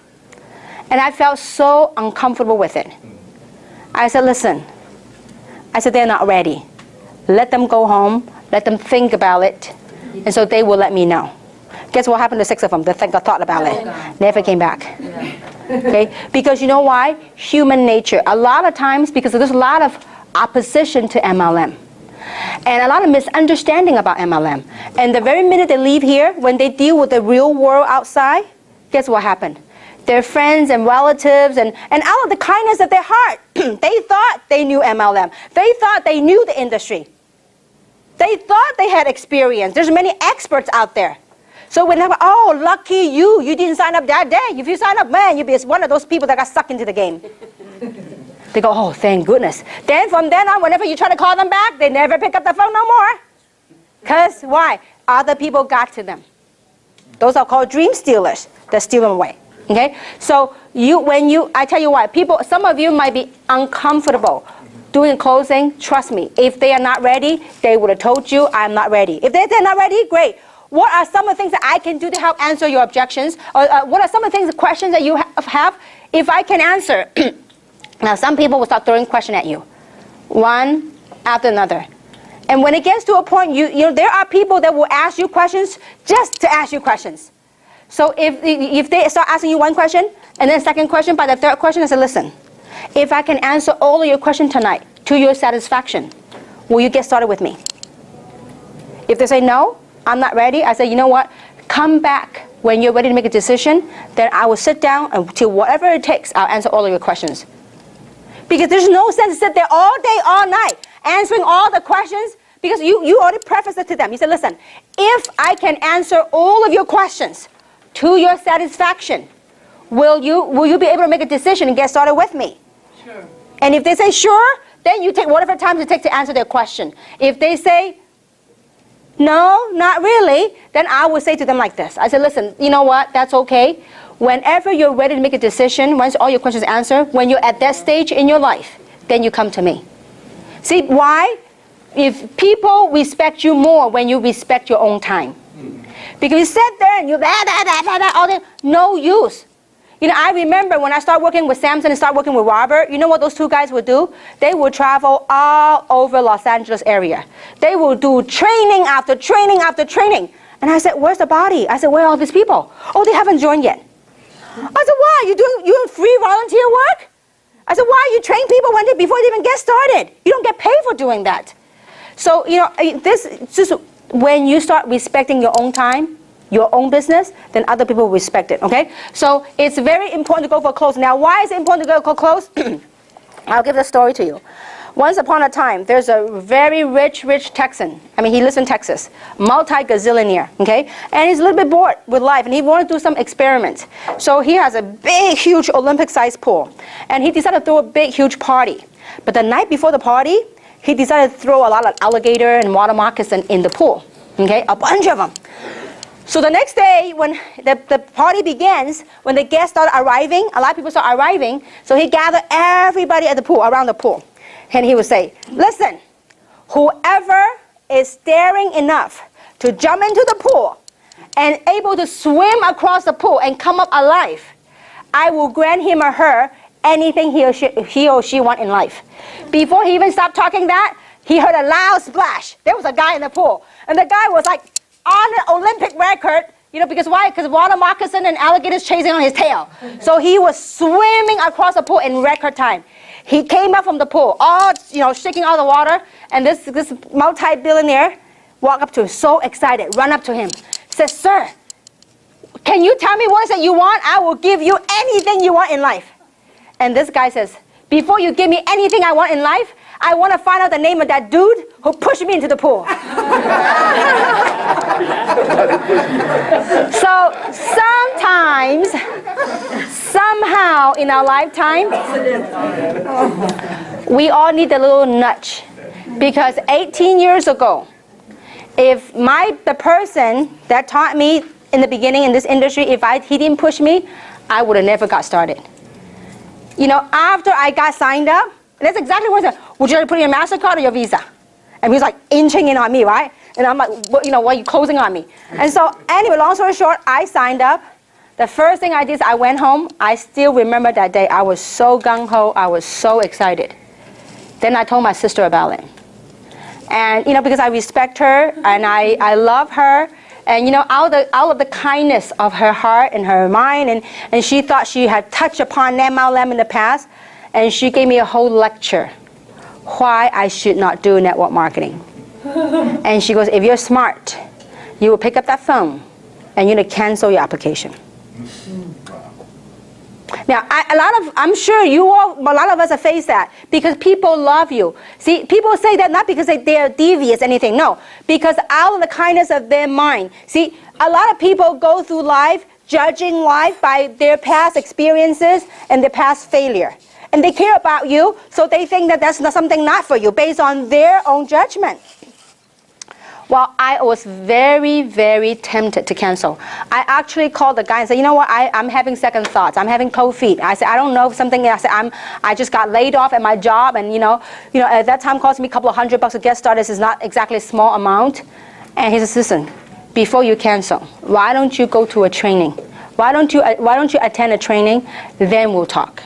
And I felt so uncomfortable with it. I said, listen. I said, they're not ready. Let them go home. Let them think about it. And so they will let me know. Guess what happened to 6 of them? They thought about it. Never came back. Okay? Because you know why? Human nature. A lot of times, because there's a lot of opposition to MLM. And a lot of misunderstanding about MLM. And the very minute they leave here, when they deal with the real world outside, guess what happened? Their friends and relatives and out of the kindness of their heart, they thought they knew MLM. They thought they knew the industry. They thought they had experience. There's many experts out there. So when they're like, oh, lucky you didn't sign up that day. If you sign up, man, you'll be one of those people that got sucked into the game. They go, oh, thank goodness. Then from then on, whenever you try to call them back, they never pick up the phone no more. Because why? Other people got to them. Those are called dream stealers. They steal them away. Okay? So I tell you what, some of you might be uncomfortable doing closing. Trust me, if they are not ready, they would have told you, I'm not ready. If they're not ready, great. What are some of the things that I can do to help answer your objections? Or what are some of the things, questions that you have? If I can answer. Now, some people will start throwing questions at you, one after another. And when it gets to a point, you know, there are people that will ask you questions just to ask you questions. So if they start asking you one question, and then second question, by the third question, I say, listen, if I can answer all of your questions tonight to your satisfaction, will you get started with me? If they say, no, I'm not ready, I say, you know what, come back when you're ready to make a decision, then I will sit down until whatever it takes, I'll answer all of your questions. Because there's no sense to sit there all day, all night, answering all the questions, because you already prefaced it to them. You said, listen, if I can answer all of your questions to your satisfaction, will you be able to make a decision and get started with me? Sure. And if they say sure, then you take whatever time it takes to answer their question. If they say, no, not really, then I will say to them like this. I said, listen, you know what, that's okay. Whenever you're ready to make a decision, once all your questions are answered, when you're at that stage in your life, then you come to me. See, why? If people respect you more when you respect your own time. Because you sit there and you all that, no use. You know, I remember when I started working with Samson and started working with Robert, you know what those two guys would do? They would travel all over Los Angeles area. They will do training after training after training. And I said, where's the body? I said, where are all these people? Oh, they haven't joined yet. I said, why? You doing free volunteer work? I said, why? You train people before they even get started. You don't get paid for doing that. So, you know, this just when you start respecting your own time, your own business, then other people will respect it, okay? So it's very important to go for close. Now, why is it important to go for close? I'll give the story to you. Once upon a time, there's a very rich Texan. I mean, he lives in Texas, multi-gazillionaire, okay? And he's a little bit bored with life, and he wanted to do some experiments. So he has a big, huge Olympic-sized pool, and he decided to throw a big, huge party. But the night before the party, he decided to throw a lot of alligator and water moccasin in the pool, okay? A bunch of them. So the next day, when the party begins, when the guests start arriving, a lot of people start arriving, so he gathered everybody at the pool, around the pool. And he would say, listen, whoever is daring enough to jump into the pool and able to swim across the pool and come up alive, I will grant him or her anything he or she want in life. Before he even stopped talking that, he heard a loud splash. There was a guy in the pool. And the guy was like on an Olympic record, you know, because why? Because water moccasin and alligators chasing on his tail. So he was swimming across the pool in record time. He came up from the pool, all, you know, shaking all the water, and this multi-billionaire walked up to him, so excited, run up to him, says, sir, can you tell me what is it you want? I will give you anything you want in life. And this guy says, before you give me anything I want in life, I want to find out the name of that dude who pushed me into the pool. So sometimes, somehow in our lifetime, we all need a little nudge. Because 18 years ago, if the person that taught me in the beginning in this industry, he didn't push me, I would have never got started. You know, after I got signed up, that's exactly what I said. Would you like to put in your MasterCard or your Visa? And he was like inching in on me, right? And I'm like, you know, why are you closing on me? And so anyway, long story short, I signed up. The first thing I did is I went home. I still remember that day. I was so gung-ho. I was so excited. Then I told my sister about it. And, you know, because I respect her and I love her. And, you know, out of the kindness of her heart and her mind, and she thought she had touched upon Mount in the past, and she gave me a whole lecture why I should not do network marketing. And she goes, if you're smart, you will pick up that phone and you're going to cancel your application. Now, I'm sure a lot of us have faced that because people love you. See, people say that not because they're devious or anything, no, because out of the kindness of their mind. See, a lot of people go through life judging life by their past experiences and their past failure. And they care about you, so they think that that's not something not for you based on their own judgment. Well, I was very, very tempted to cancel. I actually called the guy and said, you know what, I'm having second thoughts. I'm having cold feet. I said, I don't know if something, I said, I just got laid off at my job, and you know, at that time cost me a couple of $100 to get started. This is not exactly a small amount. And he says, listen, before you cancel, why don't you go to a training? Why don't you attend a training? Then we'll talk.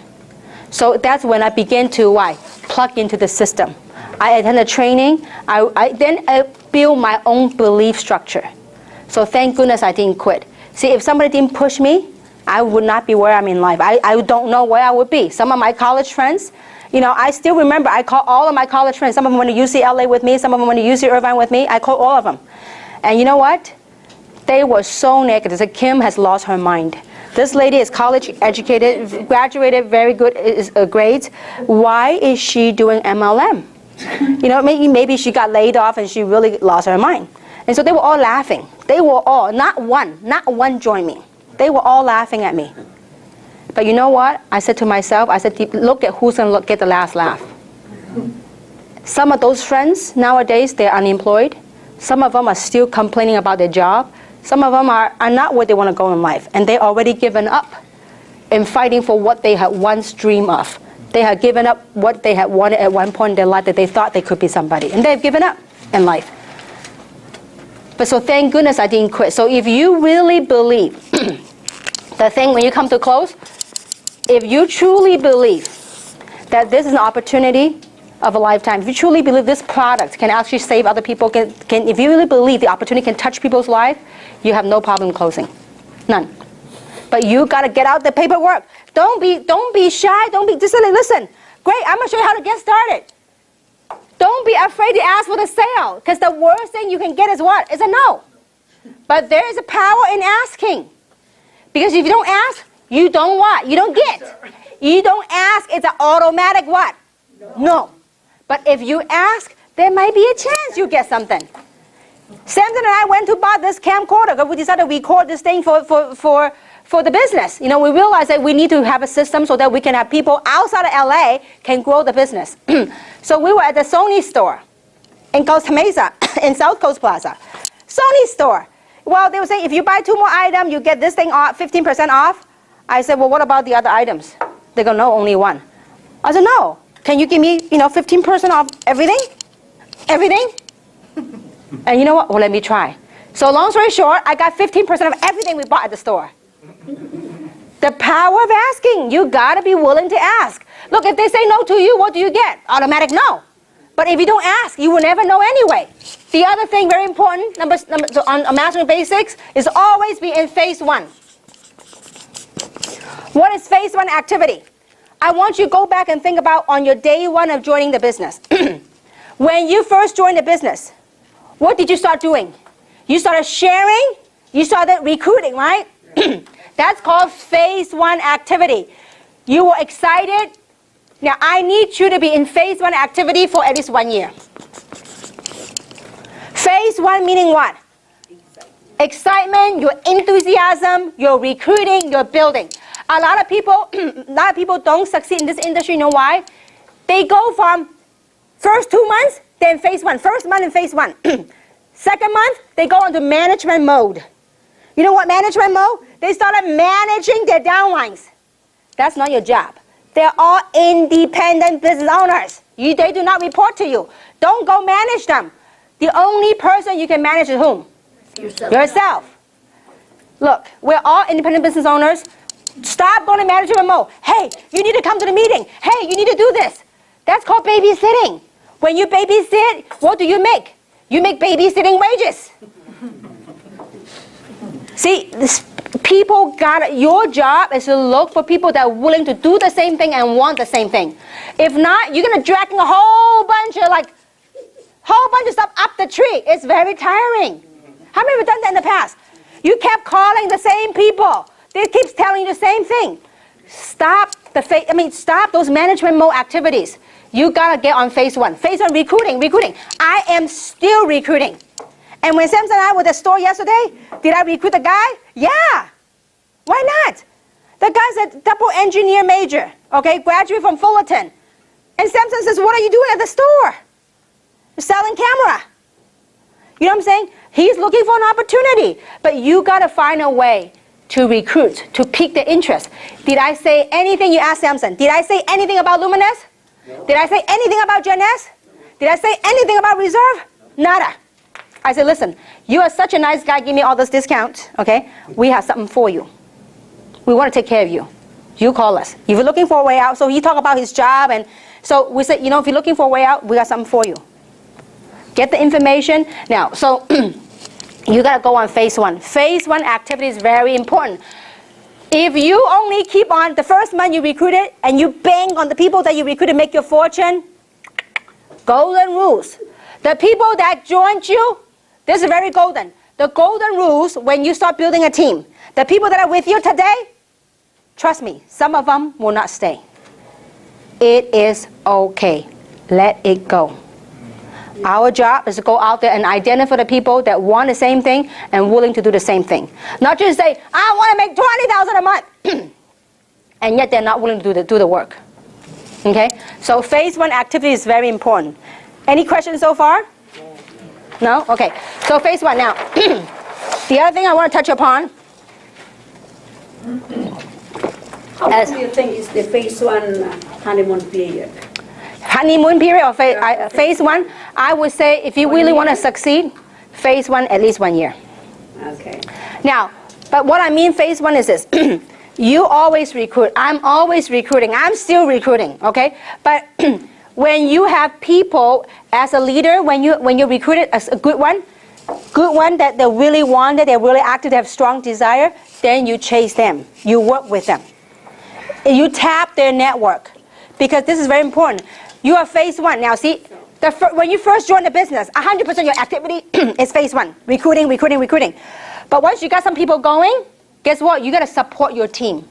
So that's when I began to plug into the system. I attended training. I built my own belief structure. So thank goodness I didn't quit. See, if somebody didn't push me, I would not be where I'm in life. I don't know where I would be. Some of my college friends, I still remember, I call all of my college friends. Some of them went to UCLA with me. Some of them went to UC Irvine with me. I called all of them. And you know what? They were so negative. Like, Kim has lost her mind. This lady is college educated, graduated, very good grades. Why is she doing MLM? Maybe she got laid off and she really lost her mind. And so they were all laughing. They were all, not one joined me. They were all laughing at me. But you know what? I said to myself, look at who's going to get the last laugh. Some of those friends nowadays, they're unemployed. Some of them are still complaining about their job. Some of them are not where they want to go in life. And they already given up in fighting for what they had once dreamed of. They had given up what they had wanted at one point in their life, that they thought they could be somebody. And they've given up in life. But so thank goodness I didn't quit. So if you really believe, the thing when you come to close, if you truly believe that this is an opportunity of a lifetime, if you truly believe this product can actually save other people, if you really believe the opportunity can touch people's life, you have no problem closing. None. But you got to get out the paperwork. Don't be shy. Just listen. Great, I'm going to show you how to get started. Don't be afraid to ask for the sale, because the worst thing you can get is what? Is a no. But there is a power in asking. Because if you don't ask, you don't what? You don't get. You don't ask, it's an automatic what? No. But if you ask, there might be a chance you get something. Samson and I went to buy this camcorder because we decided to record this thing for the business. We realized that we need to have a system so that we can have people outside of LA can grow the business. So we were at the Sony store in Costa Mesa, in South Coast Plaza. Sony store. Well, they were saying, if you buy 2 more items, you get this thing off, 15% off. I said, well, what about the other items? They go, no, only one. I said, no. Can you give me, 15% off everything? Everything? And you know what? Well, let me try. So long story short, I got 15% of everything we bought at the store. The power of asking. You got to be willing to ask. Look, if they say no to you, what do you get? Automatic no. But if you don't ask, you will never know anyway. The other thing, very important, so on Mastering Basics, is always be in phase 1. What is phase 1 activity? I want you to go back and think about on your day 1 of joining the business. When you first joined the business, what did you start doing? You started sharing, you started recruiting, right? That's called phase 1 activity. You were excited. Now, I need you to be in phase 1 activity for at least 1 year. Phase 1 meaning what? Excitement, your enthusiasm, your recruiting, your building. A lot of people don't succeed in this industry. You know why? They go from first 2 months, then phase 1. First month in phase 1. Second month, they go into management mode. You know what management mode? They started managing their downlines. That's not your job. They're all independent business owners. They do not report to you. Don't go manage them. The only person you can manage is whom? Yourself. Look, we're all independent business owners. Stop going to management mode. Hey, you need to come to the meeting. Hey, you need to do this. That's called babysitting. When you babysit, what do you make? You make babysitting wages. See, your job is to look for people that are willing to do the same thing and want the same thing. If not, you're going to drag a whole bunch of stuff up the tree. It's very tiring. How many of you have done that in the past? You kept calling the same people. They keep telling you the same thing. Stop those management mode activities. You gotta get on phase 1. Phase 1, recruiting. I am still recruiting. And when Samson and I were at the store yesterday, did I recruit the guy? Yeah. Why not? The guy's a double engineer major, okay, graduate from Fullerton. And Samson says, what are you doing at the store? You're selling camera. You know what I'm saying? He's looking for an opportunity. But you got to find a way to recruit, to pique the interest. Did I say anything? You asked Samson. Did I say anything about Luminous? No. Did I say anything about Gen S? Did I say anything about Reserve? No. Nada. I said, listen, you are such a nice guy. Give me all those discounts. Okay? We have something for you. We want to take care of you. You call us. If you're looking for a way out, so he talked about his job, and so we said, if you're looking for a way out, we got something for you. Get the information. Now, so you got to go on phase 1. Phase 1 activity is very important. If you only keep on, the first month you recruited, and you bang on the people that you recruited make your fortune, golden rules. The people that joined you, this is very golden. The golden rules when you start building a team. The people that are with you today, trust me, some of them will not stay. It is okay. Let it go. Our job is to go out there and identify the people that want the same thing and willing to do the same thing. Not just say, I want to make $20,000 a month, and yet they're not willing to do the work. Okay? So phase 1 activity is very important. Any questions so far? No? Okay. So phase 1 now. The other thing I want to touch upon. How long do you think is the phase 1 honeymoon period? Honeymoon period or phase 1? I would say if you really want to succeed, phase 1 at least 1 year. Okay. Now, but what I mean phase 1 is this. You always recruit. I'm always recruiting. I'm still recruiting, okay? But when you have people as a leader, when you recruit it as a good one that they really want, that they're really active, they have strong desire, then you chase them. You work with them. You tap their network. Because this is very important. You are phase 1. Now see, when you first join the business, 100% of your activity is phase 1. Recruiting, recruiting, recruiting. But once you got some people going, guess what? You got to support your team.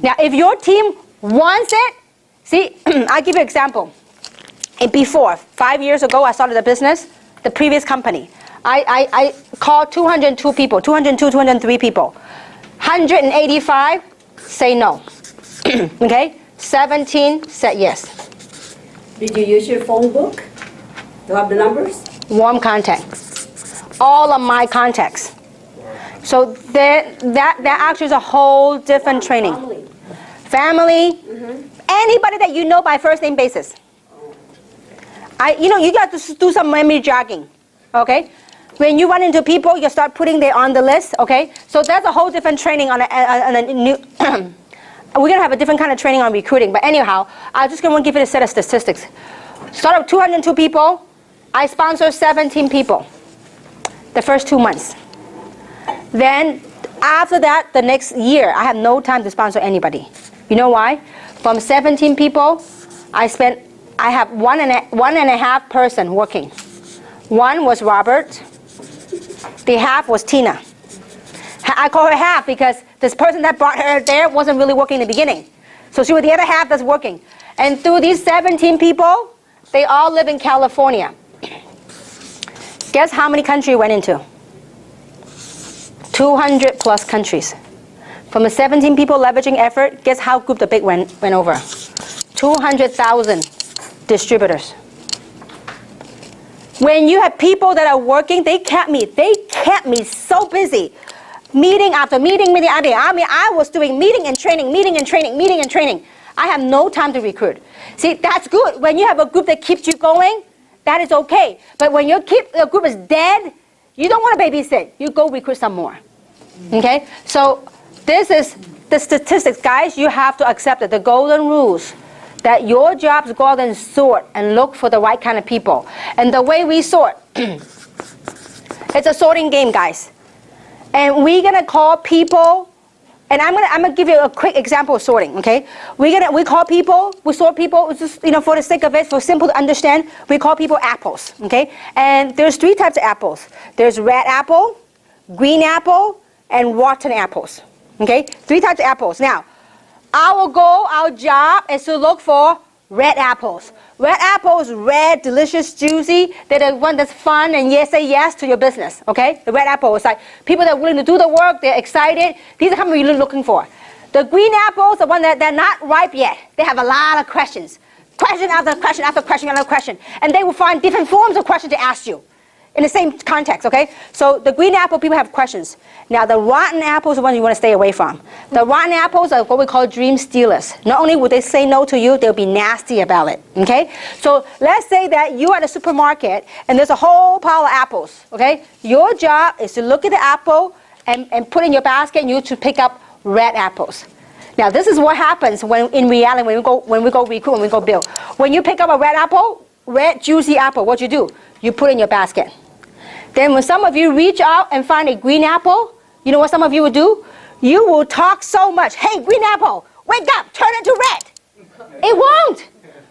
Now if your team wants it, see, I'll give you an example. Before, 5 years ago, I started a business, the previous company. I called 202 people, 202, 203 people. 185 say no. Okay? 17 said yes. Did you use your phone book to have the numbers? Warm contact. All of my contacts. So that actually is a whole different training. Family. Anybody that you know by first name basis. You got to do some memory jogging. Okay? When you run into people, you start putting them on the list. Okay? So that's a whole different training on a new. We're going to have a different kind of training on recruiting. But anyhow, I'm just going to give you a set of statistics. Start with 202 people. I sponsor 17 people the first 2 months. Then after that, the next year, I have no time to sponsor anybody. You know why? From 17 people, I have one and a half person working. One was Robert. The half was Tina. I call her half because this person that brought her there wasn't really working in the beginning. So she was the other half that's working. And through these 17 people, they all live in California. Guess how many countries we went into? 200 plus countries. From the 17 people leveraging effort, guess how group the big went over? 200,000 distributors. When you have people that are working, they kept me so busy. Meeting after meeting, meeting after meeting. I mean, I was doing meeting and training, meeting and training, meeting and training. I have no time to recruit. See, that's good. When you have a group that keeps you going, that is okay. But when your group is dead, you don't want to babysit. You go recruit some more. Okay? So this is the statistics. Guys, you have to accept it. The golden rules. That your job is to go out and sort and look for the right kind of people. And the way we sort, it's a sorting game, guys. And we're gonna call people, and I'm gonna give you a quick example of sorting, okay? We call people, we sort people, just for the sake of it, for simple to understand, we call people apples, okay? And there's 3 types of apples. There's red apple, green apple, and rotten apples, okay? 3 types of apples. Now, our goal, our job is to look for red apples. Red apples, red, delicious, juicy. They're the one that's fun and say yes to your business, okay? The red apple is like people that are willing to do the work, they're excited. These are what we're really looking for. The green apples, the one that they're not ripe yet. They have a lot of questions. Question after question after question after question. And they will find different forms of questions to ask you. in the same context, okay? So the green apple, people have questions. Now the rotten apples are the ones you want to stay away from. The rotten apples are what we call dream stealers. Not only will they say no to you, they'll be nasty about it, okay? So let's say that you're at a supermarket and there's a whole pile of apples, okay? Your job is to look at the apple and put in your basket and you to pick up red apples. Now this is what happens when in reality when we go recruit, when we go build. When you pick up a red apple, red juicy apple, what you do? You put it in your basket. Then when some of you reach out and find a green apple, you know what some of you will do? You will talk so much. Hey, green apple, wake up, turn it to red. It won't.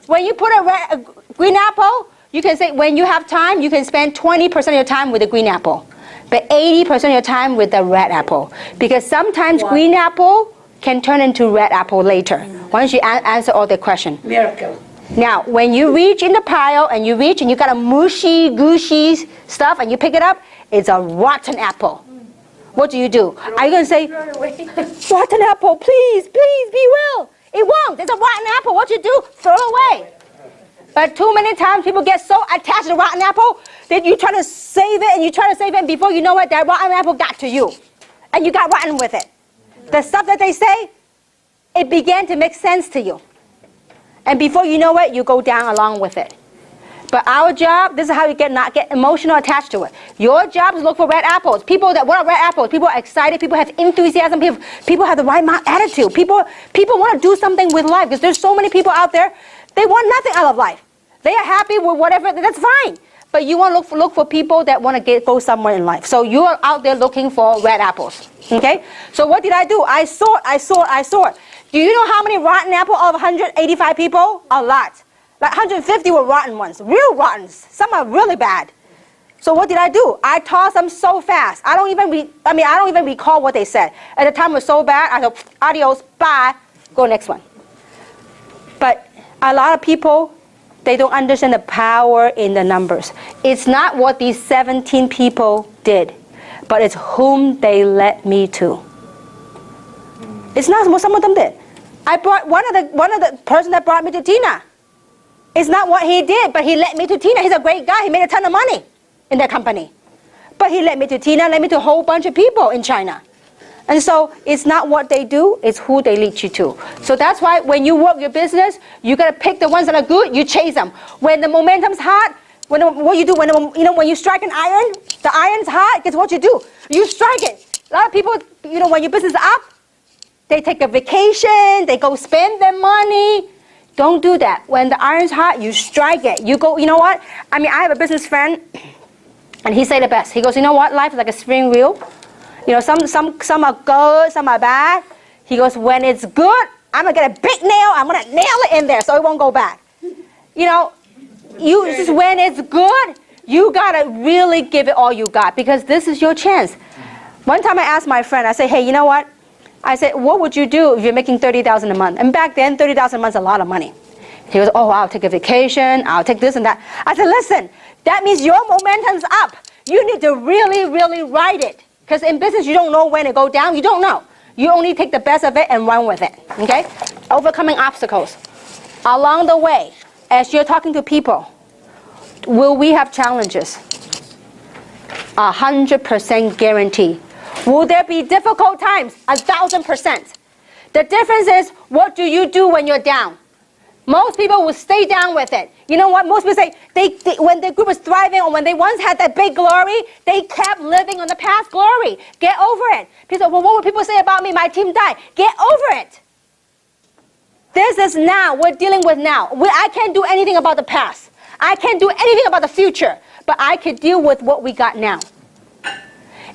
When you put a green apple, you can say when you have time, you can spend 20% of your time with the green apple, but 80% of your time with the red apple. Because sometimes green apple can turn into red apple later, once you answer all the questions. Miracle. Now, when you reach in the pile and you reach and you got a mushy, gushy stuff and you pick it up, it's a rotten apple. What do? Are you going to say, rotten apple, please, please be well? It won't. It's a rotten apple. What you do? Throw away. But too many times people get so attached to the rotten apple that you try to save it and you try to save it, and before you know it, that rotten apple got to you. And you got rotten with it. The stuff that they say, it began to make sense to you. And before you know it, you go down along with it. But our job, this is how you not get emotional attached to it. Your job is to look for red apples. People that want red apples, people are excited, people have enthusiasm, people have the right attitude. People want to do something with life, because there's so many people out there, they want nothing out of life. They are happy with whatever, that's fine. But you want to look for people that want to go somewhere in life. So you're out there looking for red apples. Okay? So what did I do? I sort. Do you know how many rotten apples of 185 people? A lot. Like 150 were rotten ones, real rotten. Some are really bad. So what did I do? I tossed them so fast. I don't even recall what they said. At the time it was so bad, I said, adios, bye, go next one. But a lot of people, they don't understand the power in the numbers. It's not what these 17 people did, but it's whom they led me to. It's not what some of them did. I brought one of the person that brought me to Tina. It's not what he did, but he led me to Tina. He's a great guy. He made a ton of money in that company. But he led me to Tina, led me to a whole bunch of people in China. And so it's not what they do, it's who they lead you to. So that's why when you work your business, you got to pick the ones that are good, you chase them. When the momentum's hot, what you do, when you strike an iron, the iron's hot, guess what you do? You strike it. A lot of people, when your business is up, they take a vacation, they go spend their money. Don't do that. When the iron's hot, you strike it. You go, you know what? I have a business friend, and he said the best. He goes, you know what? Life is like a spring wheel. Some are good, some are bad. He goes, when it's good, I'm going to get a big nail. I'm going to nail it in there so it won't go back. When it's good, you got to really give it all you got, because this is your chance. One time I asked my friend, I said, hey, you know what? I said, what would you do if you're making $30,000 a month? And back then, $30,000 a month is a lot of money. He goes, oh, I'll take a vacation. I'll take this and that. I said, listen, that means your momentum's up. You need to really, really ride it. Because in business, you don't know when to go down. You don't know. You only take the best of it and run with it. Okay? Overcoming obstacles. Along the way, as you're talking to people, will we have challenges? 100% guarantee. Will there be difficult times? 1,000%. The difference is, what do you do when you're down? Most people will stay down with it. You know what? Most people say, when the group was thriving, or when they once had that big glory, they kept living on the past glory. Get over it. People say, well, what would people say about me? My team died. Get over it. This is now. We're dealing with now. I can't do anything about the past. I can't do anything about the future. But I can deal with what we got now.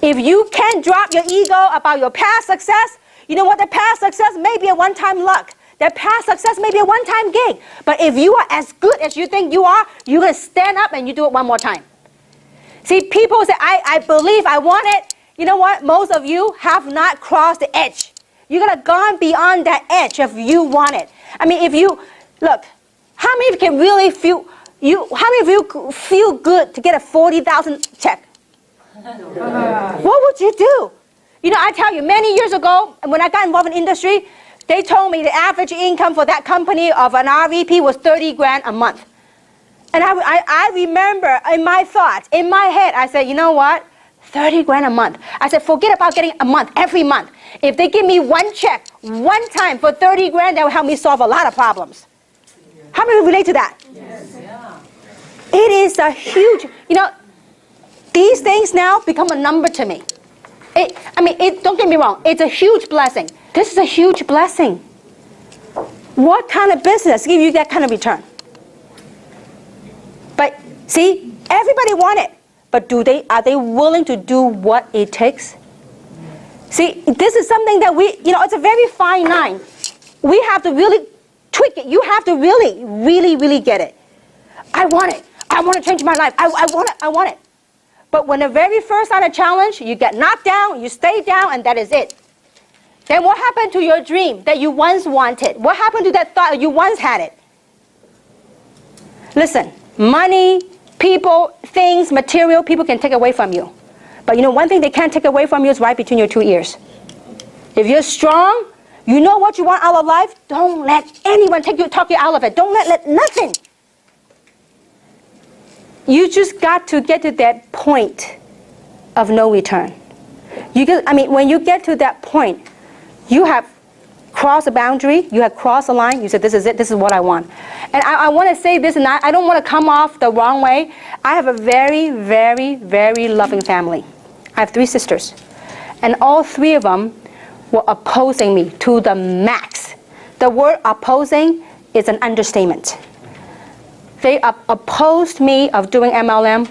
If you can't drop your ego about your past success, you know what? The past success may be a one-time luck. That past success may be a one-time gig. But if you are as good as you think you are, you're going to stand up and you do it one more time. See, people say, I believe, I want it. You know what? Most of you have not crossed the edge. You're going to gone beyond that edge if you want it. Look, how many of you can really feel, how many of you feel good to get a 40,000 check? What would you do? I tell you, many years ago, when I got involved in industry, they told me the average income for that company of an RVP was 30 grand a month. And I remember in my thoughts, in my head, I said, you know what? 30 grand a month. I said, forget about getting a month, every month. If they give me one check, one time for 30 grand, that will help me solve a lot of problems. How many relate to that? Yes. Yeah. It is a huge, these things now become a number to me. Don't get me wrong, it's a huge blessing. This is a huge blessing. What kind of business give you that kind of return? But see, everybody want it. But are they willing to do what it takes? See, this is something that it's a very fine line. We have to really tweak it. You have to really, really, really get it. I want it. I want to change my life. I want it. I want it. But when the very first sign of challenge, you get knocked down, you stay down, and that is it. Then what happened to your dream that you once wanted? What happened to that thought that you once had it? Listen, money, people, things, material, people can take away from you. But one thing they can't take away from you is right between your 2 ears. If you're strong, you know what you want out of life, don't let anyone talk you out of it. Don't let nothing. You just got to get to that point of no return. When you get to that point, you have crossed a boundary, you have crossed a line, you said, this is it, this is what I want. And I want to say this, and I don't want to come off the wrong way. I have a very, very, very loving family. I have 3 sisters. And all 3 of them were opposing me to the max. The word opposing is an understatement. They opposed me of doing MLM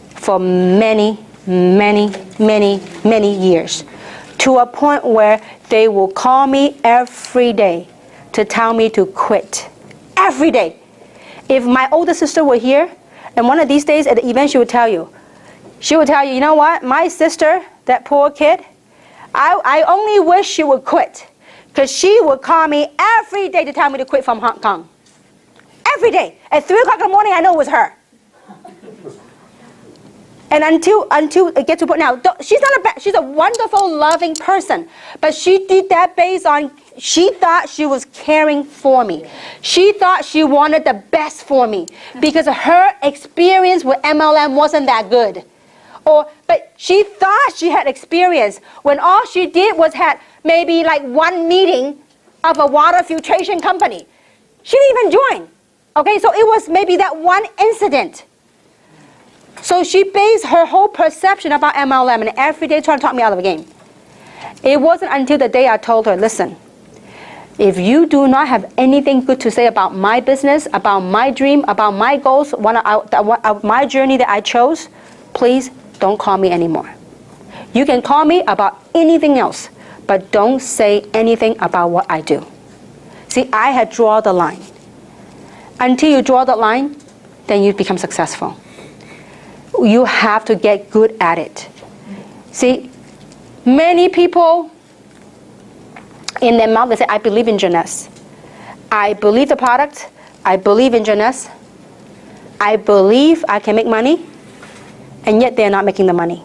for many, many, many, many years, to a point where they will call me every day to tell me to quit. Every day. If my older sister were here, and one of these days at the event, she would tell you, you know what, my sister, that poor kid, I only wish she would quit, because she would call me every day to tell me to quit from Hong Kong. Every day. At 3 o'clock in the morning, I know it was her. And until it gets to a point now, she's a wonderful, loving person. But she did that based on, she thought she was caring for me. She thought she wanted the best for me. Because her experience with MLM wasn't that good. But she thought she had experience when all she did was had maybe like one meeting of a water filtration company. She didn't even join. Okay, so it was maybe that one incident. So she based her whole perception about MLM and every day trying to talk me out of the game. It wasn't until the day I told her, listen, if you do not have anything good to say about my business, about my dream, about my goals, my journey that I chose, please don't call me anymore. You can call me about anything else, but don't say anything about what I do. See, I had drawn the line. Until you draw the line, then you become successful. You have to get good at it. See, many people in their mouth, they say, I believe in Jeunesse. I believe the product. I believe in Jeunesse. I believe I can make money. And yet they're not making the money.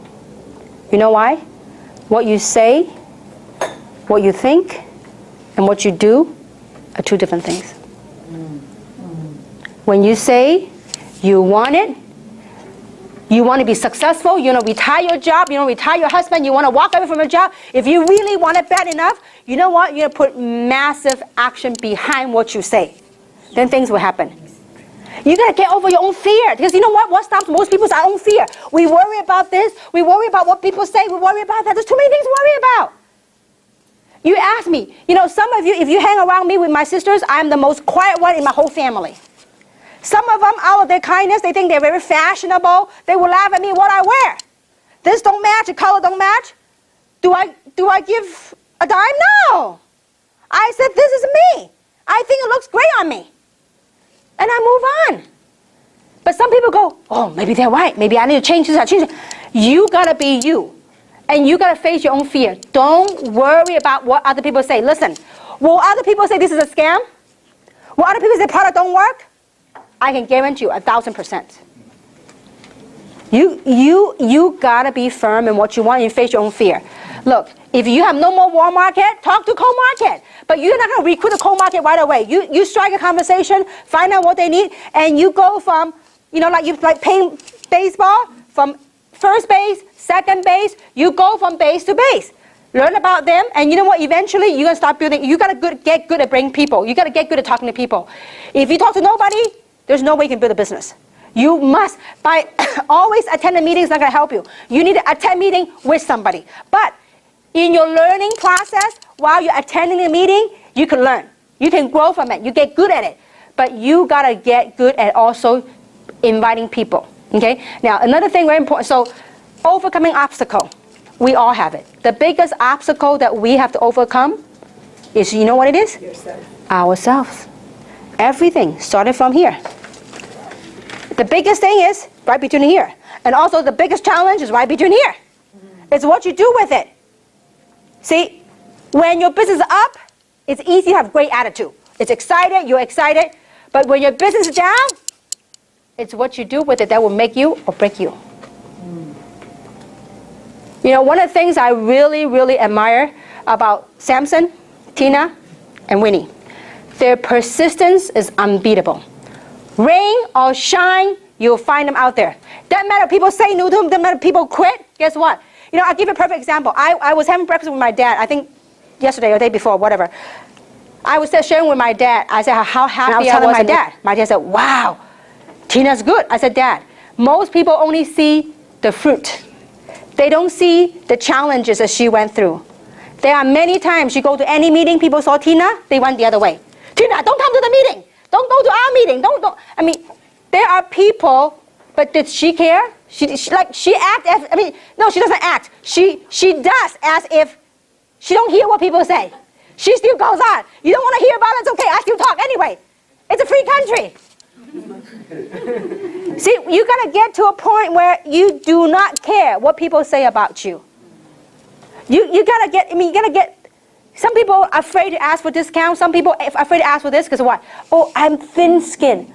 You know why? What you say, what you think, and what you do are 2 different things. When you say you want it, you want to be successful, you want to retire your job, you want to retire your husband, you want to walk away from your job, if you really want it bad enough, you know what? You're going to put massive action behind what you say. Then things will happen. You got to get over your own fear. Because you know what? What stops most people is our own fear. We worry about this. We worry about what people say. We worry about that. There's too many things to worry about. You ask me, some of you, if you hang around me with my sisters, I'm the most quiet one in my whole family. Some of them, out of their kindness, they think they're very fashionable. They will laugh at me what I wear. This don't match, the color don't match. Do I give a dime? No. I said, this is me. I think it looks great on me. And I move on. But some people go, oh, maybe they're right. Maybe I need to change this. I change it. You got to be you. And you got to face your own fear. Don't worry about what other people say. Listen, will other people say this is a scam? Will other people say product don't work? I can guarantee you 1,000%. You gotta be firm in what you want and face your own fear. Look, if you have no more warm market, talk to cold market. But you're not gonna recruit the cold market right away. You strike a conversation, find out what they need, and you go from, like playing baseball, from first base, second base, you go from base to base. Learn about them, and you know what? Eventually, you're gonna start building. You gotta get good at bringing people. You gotta get good at talking to people. If you talk to nobody, there's no way you can build a business. You must, by always attend a meeting is not gonna help you. You need to attend a meeting with somebody. But in your learning process, while you're attending a meeting, you can learn. You can grow from it. You get good at it. But you gotta get good at also inviting people. Okay. Now another thing very important. So, overcoming obstacle. We all have it. The biggest obstacle that we have to overcome is, you know what it is? Yourself. Ourselves. Everything started from here. The biggest thing is right between here. And also the biggest challenge is right between here. It's what you do with it. See, when your business is up, it's easy to have great attitude. It's excited, you're excited. But when your business is down, it's what you do with it that will make you or break you. You know, one of the things I really, really admire about Samson, Tina, and Winnie, their persistence is unbeatable. Rain or shine, you'll find them out there. Doesn't matter if people say no to them, doesn't matter if people quit, guess what? I'll give you a perfect example. I was having breakfast with my dad, I think yesterday or the day before, whatever. I was sharing with my dad, I said how happy I was with my dad. My dad said, wow, Tina's good. I said, Dad, most people only see the fruit. They don't see the challenges that she went through. There are many times you go to any meeting, people saw Tina, they went the other way. Tina, don't come to the meeting. Don't go to our meeting. Don't. I mean, there are people, but did she care? She act as, no, she doesn't act. She does as if she don't hear what people say. She still goes on. You don't want to hear about it, it's okay. I still talk anyway. It's a free country. See, you gotta get to a point where you do not care what people say about you. You gotta get, you gotta get, some people are afraid to ask for discounts, some people are afraid to ask for this because what? Oh, I'm thin skin.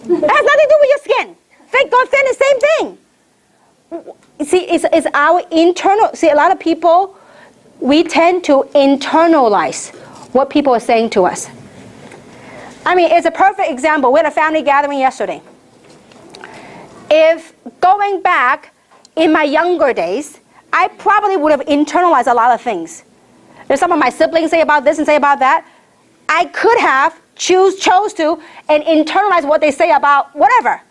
That has nothing to do with your skin. Thick or thin is the same thing. See, it's our internal, see, a lot of people, we tend to internalize what people are saying to us. It's a perfect example. We had a family gathering yesterday. If going back in my younger days, I probably would have internalized a lot of things. There's some of my siblings say about this and say about that. I could have chose to and internalize what they say about whatever.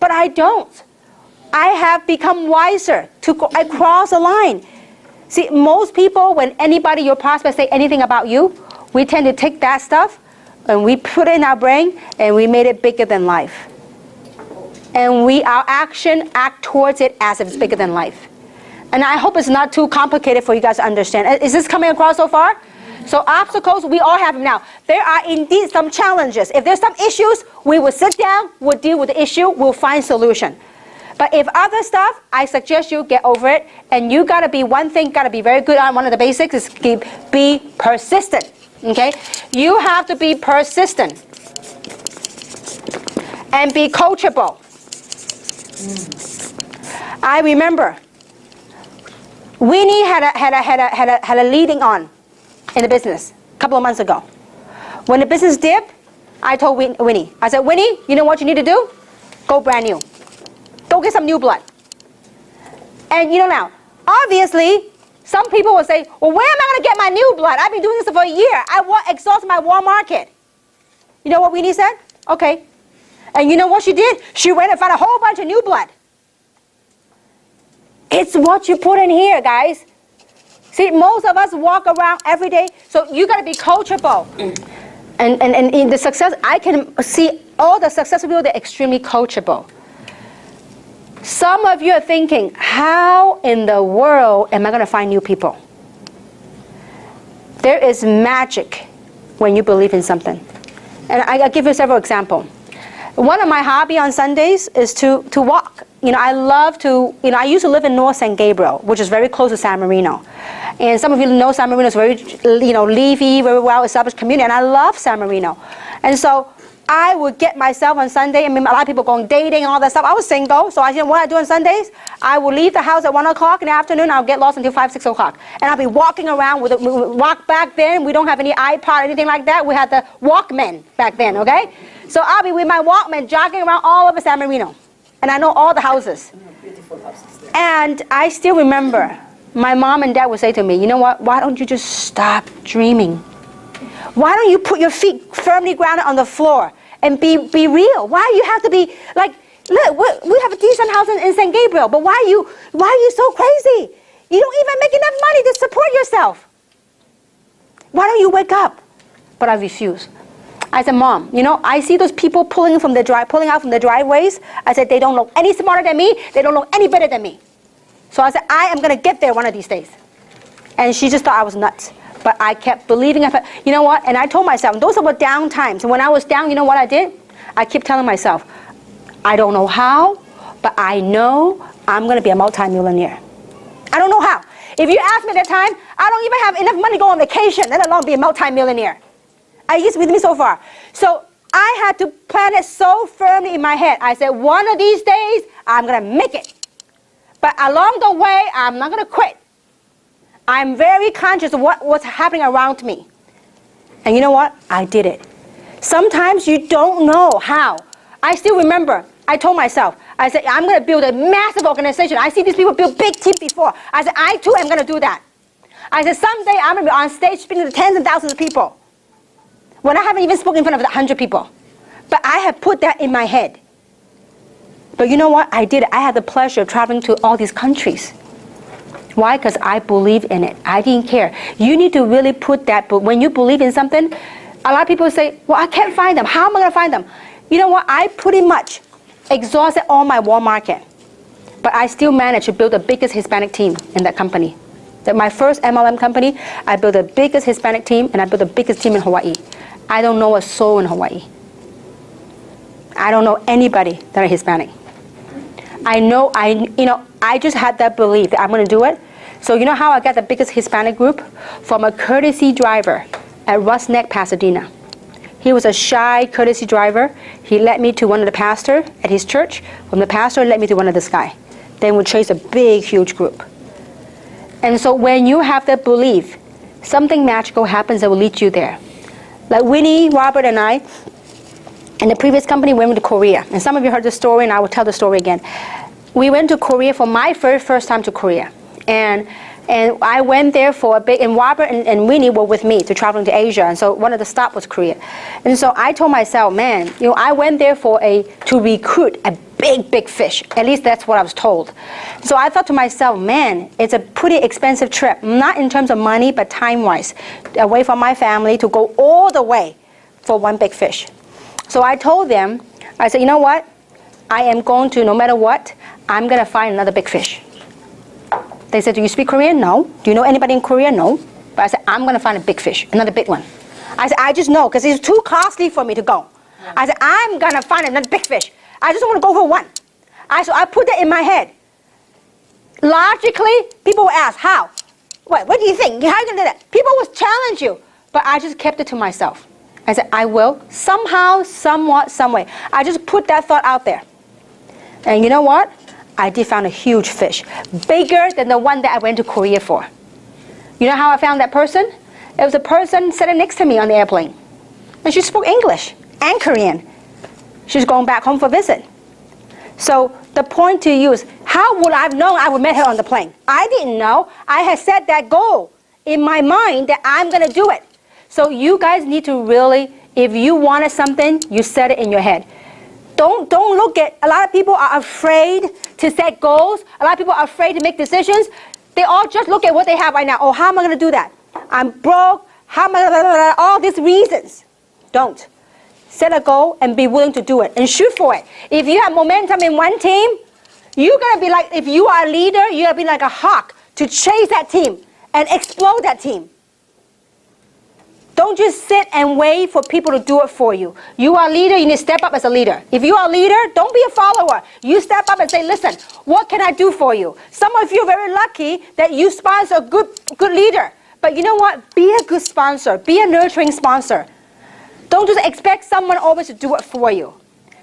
But I don't. I have become wiser. I cross a line. See, most people, when anybody, your prospect, say anything about you, we tend to take that stuff and we put it in our brain and we made it bigger than life. And our action act towards it as if it's bigger than life. And I hope it's not too complicated for you guys to understand. Is this coming across so far? So obstacles, we all have them now. There are indeed some challenges. If there's some issues, we will sit down, we'll deal with the issue, we'll find solution. But if other stuff, I suggest you get over it. And you gotta be, one thing, gotta be very good on, one of the basics is be persistent. Okay? You have to be persistent. And be coachable. I remember Winnie had a leading on in the business a couple of months ago. When the business dipped, I told Winnie, I said, Winnie, you know what you need to do? Go brand new. Go get some new blood. And now, obviously, some people will say, well, where am I going to get my new blood? I've been doing this for a year. I exhausted my warm market. You know what Winnie said? Okay. And you know what she did? She went and found a whole bunch of new blood. It's what you put in here, guys. See, most of us walk around every day, so you got to be coachable. And in the success, I can see all the successful people, they're extremely coachable. Some of you are thinking, how in the world am I going to find new people? There is magic when you believe in something. And I'll give you several examples. One of my hobby on Sundays is to walk. I love to, I used to live in North San Gabriel, which is very close to San Marino. And some of you know San Marino is very, leafy, very well-established community, and I love San Marino. And so I would get myself on Sunday. I mean, a lot of people going dating and all that stuff. I was single, so what I do on Sundays, I would leave the house at 1 o'clock in the afternoon. I'll get lost until 5, 6 o'clock. And I'll be walking around with walk back then. We don't have any iPod or anything like that. We had the Walkman back then, okay? So I'll be with my Walkman jogging around all over San Marino. And I know all the houses. Beautiful houses there. And I still remember my mom and dad would say to me, you know what, why don't you just stop dreaming? Why don't you put your feet firmly grounded on the floor and be real? Why you have to be like, look, we have a decent house in St. Gabriel, but why are you so crazy? You don't even make enough money to support yourself. Why don't you wake up? But I refuse. I said, Mom, you know, I see those people pulling out from the driveways. I said, they don't look any smarter than me. They don't look any better than me. So I said, I am going to get there one of these days. And she just thought I was nuts. But I kept believing. You know what? And I told myself, those were down times. And when I was down, you know what I did? I kept telling myself, I don't know how, but I know I'm going to be a multimillionaire. I don't know how. If you ask me at that time, I don't even have enough money to go on vacation, let alone be a multimillionaire. Are you with me so far? So I had to plan it so firmly in my head. I said, one of these days, I'm going to make it. But along the way, I'm not going to quit. I'm very conscious of what's happening around me. And you know what? I did it. Sometimes you don't know how. I still remember, I told myself, I said, I'm going to build a massive organization. I see these people build big teams before. I said, I too am going to do that. I said, someday I'm going to be on stage speaking to tens and thousands of people. When I haven't even spoken in front of 100 people. But I have put that in my head. But you know what? I did it. I had the pleasure of traveling to all these countries. Why? Because I believe in it. I didn't care. You need to really put that, but when you believe in something, a lot of people say, well, I can't find them. How am I going to find them? You know what? I pretty much exhausted all my warm market. But I still managed to build the biggest Hispanic team in that company. My first MLM company, I built the biggest Hispanic team, and I built the biggest team in Hawaii. I don't know a soul in Hawaii. I don't know anybody that are Hispanic. I just had that belief that I'm going to do it. So you know how I got the biggest Hispanic group? From a courtesy driver at Russ Neck, Pasadena. He was a shy courtesy driver. He led me to one of the pastor at his church. From the pastor, led me to one of this guy. Then we chased a big, huge group. And so when you have that belief, something magical happens that will lead you there. Like Winnie, Robert, and I, in the previous company, went to Korea. And some of you heard the story, and I will tell the story again. We went to Korea for my first time to Korea. And I went there for a bit, and Robert and Winnie were with me to traveling to Asia, and so one of the stops was Korea. And so I told myself, man, you know, I went there to recruit a big fish. At least that's what I was told. So I thought to myself, man, it's a pretty expensive trip, not in terms of money, but time-wise, away from my family to go all the way for one big fish. So I told them, I said, you know what? I am going to, no matter what, I'm going to find another big fish. They said, do you speak Korean? No. Do you know anybody in Korea? No. But I said, I'm going to find a big fish, another big one. I said, I just know, because it's too costly for me to go. I said, I'm going to find another big fish. I just want to go for one. So I put that in my head. Logically, people will ask, how? What do you think? How are you going to do that? People will challenge you. But I just kept it to myself. I said, I will, somehow, somewhat, some way. I just put that thought out there. And you know what? I did find a huge fish, bigger than the one that I went to Korea for. You know how I found that person? It was a person sitting next to me on the airplane. And she spoke English and Korean. She's going back home for a visit. So the point to you is, how would I have known I would meet her on the plane? I didn't know. I had set that goal in my mind that I'm going to do it. So you guys need to really, if you wanted something, you set it in your head. Don't look at, a lot of people are afraid to set goals. A lot of people are afraid to make decisions. They all just look at what they have right now. Oh, how am I going to do that? I'm broke. How am I going to, all these reasons. Don't. Set a goal and be willing to do it and shoot for it. If you have momentum in one team, you're going to be like, if you are a leader, you're going to be like a hawk to chase that team and explode that team. Don't just sit and wait for people to do it for you. You are a leader, you need to step up as a leader. If you are a leader, don't be a follower. You step up and say, listen, what can I do for you? Some of you are very lucky that you sponsor a good leader. But you know what? Be a good sponsor. Be a nurturing sponsor. Don't just expect someone always to do it for you.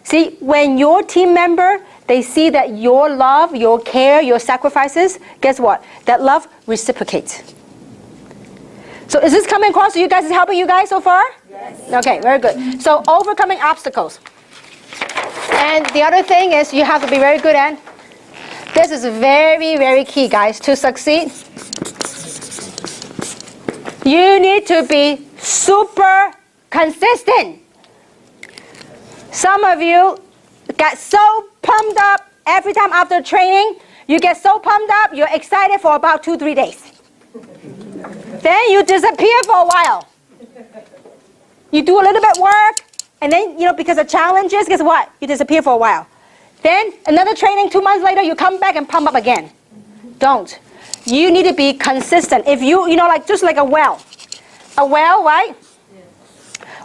See, when your team member, they see that your love, your care, your sacrifices, guess what? That love reciprocates. So is this coming across to you guys? Is it helping you guys so far? Yes. Okay, very good. So overcoming obstacles. And the other thing is you have to be very good at, this is very, very key, guys, to succeed. You need to be super consistent. Some of you get so pumped up every time after training. You get so pumped up, you're excited for about 2-3 days. Then you disappear for a while. You do a little bit work, and then, because of challenges, guess what? You disappear for a while. Then another training 2 months later, you come back and pump up again. Don't. You need to be consistent. If just like a well. A well, right?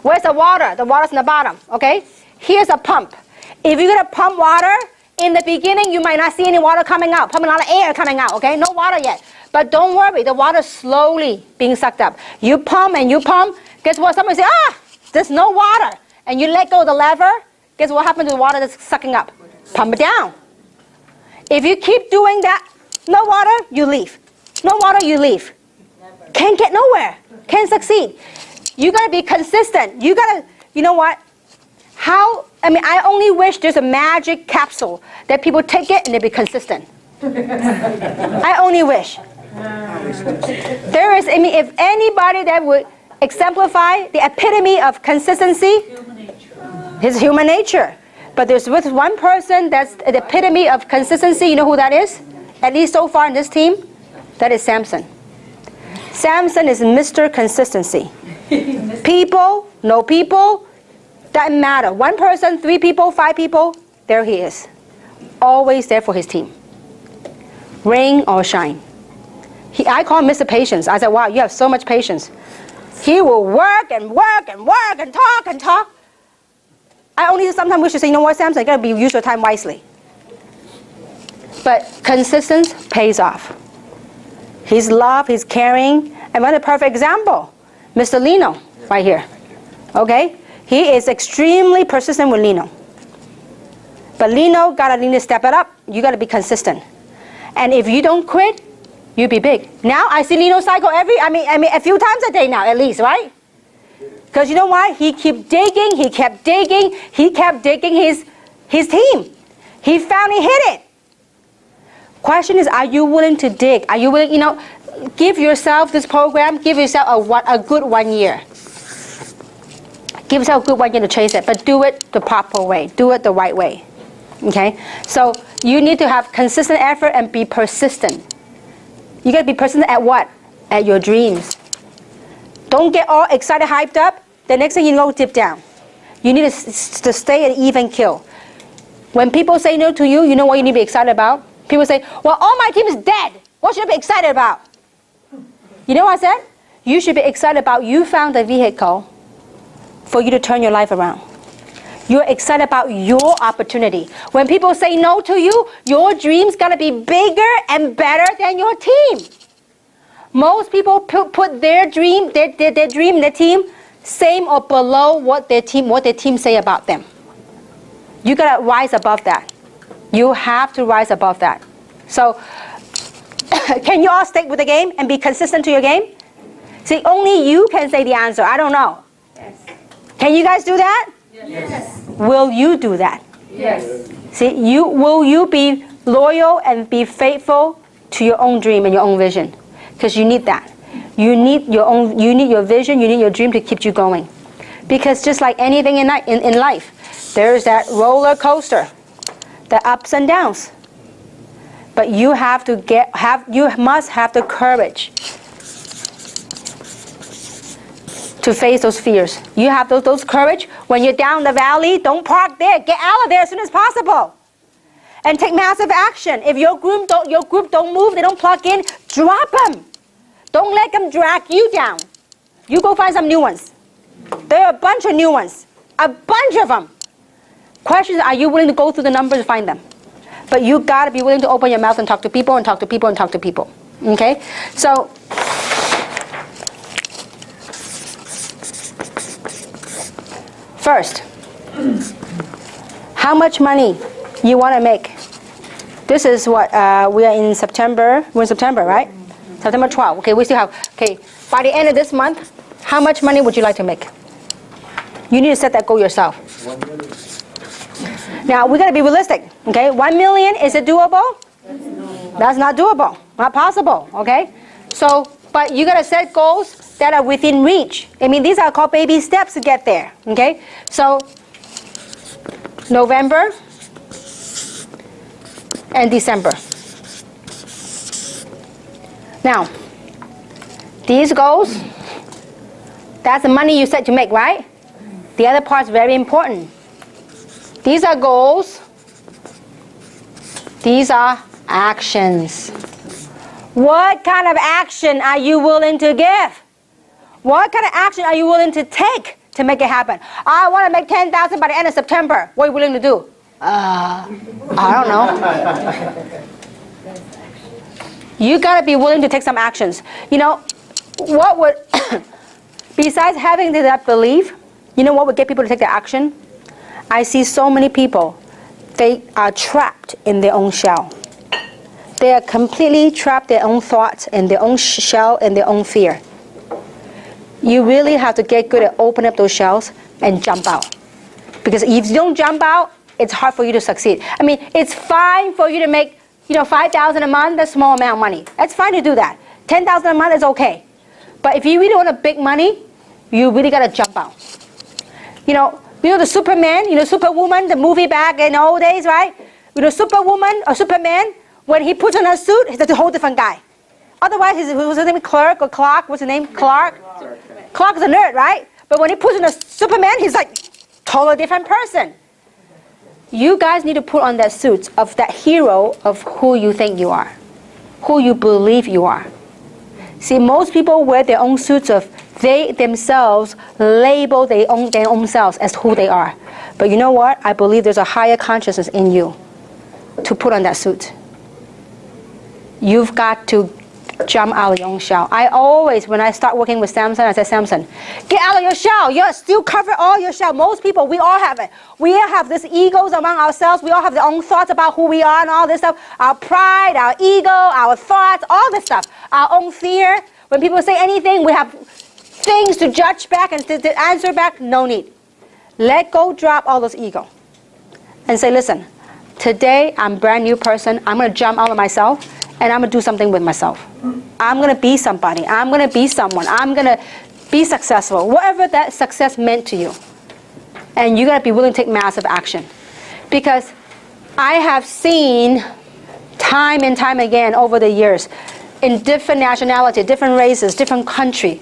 Where's the water? The water's in the bottom, okay? Here's a pump. If you're going to pump water, in the beginning, you might not see any water coming out, pumping a lot of air coming out, okay? No water yet. But don't worry, the water's slowly being sucked up. You pump and you pump, guess what? Somebody say, there's no water. And you let go of the lever, guess what happens to the water that's sucking up? Pump it down. If you keep doing that, no water, you leave. No water, you leave. Can't get nowhere. Can't succeed. You gotta be consistent. You gotta, you know what? I only wish there's a magic capsule that people take it and they be consistent. I only wish. There is, if anybody that would exemplify the epitome of consistency, his human nature. But there's with one person that's the epitome of consistency. You know who that is? At least so far in this team, that is Samson. Samson is Mr. Consistency. People, no people, doesn't matter. One person, 3 people, 5 people, there he is. Always there for his team. Rain or shine. I call him Mr. Patience. I said, wow, you have so much patience. He will work and work and work and talk and talk. I only sometimes wish to say, you know what, Samson, you gotta use your time wisely. But consistency pays off. His love, his caring, and what a perfect example. Mr. Lino, right here. Okay? He is extremely persistent with Lino. But Lino gotta need to step it up. You gotta be consistent. And if you don't quit, you'll be big. Now I see Lino cycle a few times a day now, at least, right? Because you know why? He kept digging, he kept digging his team. He finally hit it. Question is, are you willing to dig? Are you willing, give yourself this program, give yourself a good 1 year. Give yourself a good 1 year to chase it, but do it the proper way. Do it the right way. Okay? So you need to have consistent effort and be persistent. You gotta be persistent at what? At your dreams. Don't get all excited, hyped up. The next thing you know, dip down. You need to stay at even kill. When people say no to you, you know what you need to be excited about? People say, well, all my team is dead. What should I be excited about? You know what I said? You should be excited about you found a vehicle for you to turn your life around. You're excited about your opportunity. When people say no to you, your dreams gotta be bigger and better than your team. Most people put their dream, their dream, their team, same or below what their team say about them. You gotta rise above that. You have to rise above that. So, can you all stick with the game and be consistent to your game? See, only you can say the answer. I don't know. Yes. Can you guys do that? Yes. Will you do that? Yes. See, will you be loyal and be faithful to your own dream and your own vision? Because you need that. You need your vision, you need your dream to keep you going. Because just like anything in life, there's that roller coaster, the ups and downs. But you must have the courage to face those fears. You have those courage. When you're down the valley, don't park there. Get out of there as soon as possible. And take massive action. If your group don't move, they don't plug in, drop them. Don't let them drag you down. You go find some new ones. There are a bunch of new ones. A bunch of them. Question is, are you willing to go through the numbers to find them? But you got to be willing to open your mouth and talk to people and talk to people and talk to people. Okay? So, First, how much money you want to make. This is what, we are in September. We're in September, right? September 12. Okay, we still have, okay, by the end of this month, how much money would you like to make? You need to set that goal yourself. Now, we got to be realistic, okay? 1 million, is it doable? That's not doable, not possible, okay? So, but you got to set goals that are within reach. I mean, these are called baby steps to get there, okay? So, November and December. Now, these goals, that's the money you set to make, right? The other part's very important. These are goals. These are actions. What kind of action are you willing to give? What kind of action are you willing to take to make it happen? I want to make 10,000 by the end of September. What are you willing to do? I don't know. You got to be willing to take some actions. You know, what would, besides having that belief, you know what would get people to take the action? I see so many people, they are trapped in their own shell. They are completely trapped in their own thoughts, in their own shell, and their own fear. You really have to get good at opening up those shells and jump out. Because if you don't jump out, it's hard for you to succeed. I mean, it's fine for you to make, you know, 5,000 a month, that's a small amount of money. It's fine to do that. 10,000 a month is okay. But if you really want a big money, you really got to jump out. You know the Superman, Superwoman, the movie back in the old days, right? You know, Superwoman or Superman, when he puts on a suit, he's a whole different guy. Otherwise, what's his name, Clark or Clark? What's his name, Clark? Clark is a nerd, right? But when he puts on a Superman, he's like totally different person. You guys need to put on that suit of that hero of who you think you are, who you believe you are. See, most people wear their own suits of they themselves label their own selves as who they are. But you know what? I believe there's a higher consciousness in you to put on that suit. You've got to jump out of your own shell. I always, when I start working with Samson, I say, Samson, get out of your shell. You still cover all your shell. Most people, we all have it. We all have these egos among ourselves. We all have our own thoughts about who we are and all this stuff. Our pride, our ego, our thoughts, all this stuff. Our own fear. When people say anything, we have things to judge back and to answer back. No need. Let go, drop all those ego. And say, listen, today I'm a brand new person. I'm going to jump out of myself. And I'm going to do something with myself. I'm going to be somebody. I'm going to be someone. I'm going to be successful. Whatever that success meant to you. And you got to be willing to take massive action. Because I have seen time and time again over the years, in different nationality, different races, different country,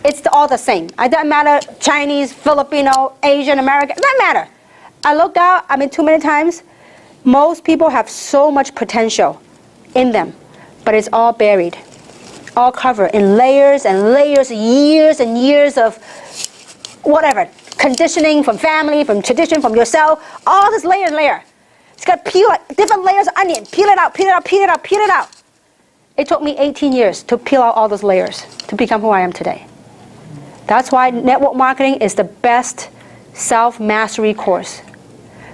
it's all the same. It doesn't matter Chinese, Filipino, Asian, American, it doesn't matter. I looked out, too many times, most people have so much potential in them, but it's all buried, all covered in layers and layers, years and years of whatever, conditioning from family, from tradition, from yourself, all this layer and layer. It's got to peel like different layers of onion, peel it out, peel it out, peel it out, peel it out. It took me 18 years to peel out all those layers to become who I am today. That's why network marketing is the best self-mastery course.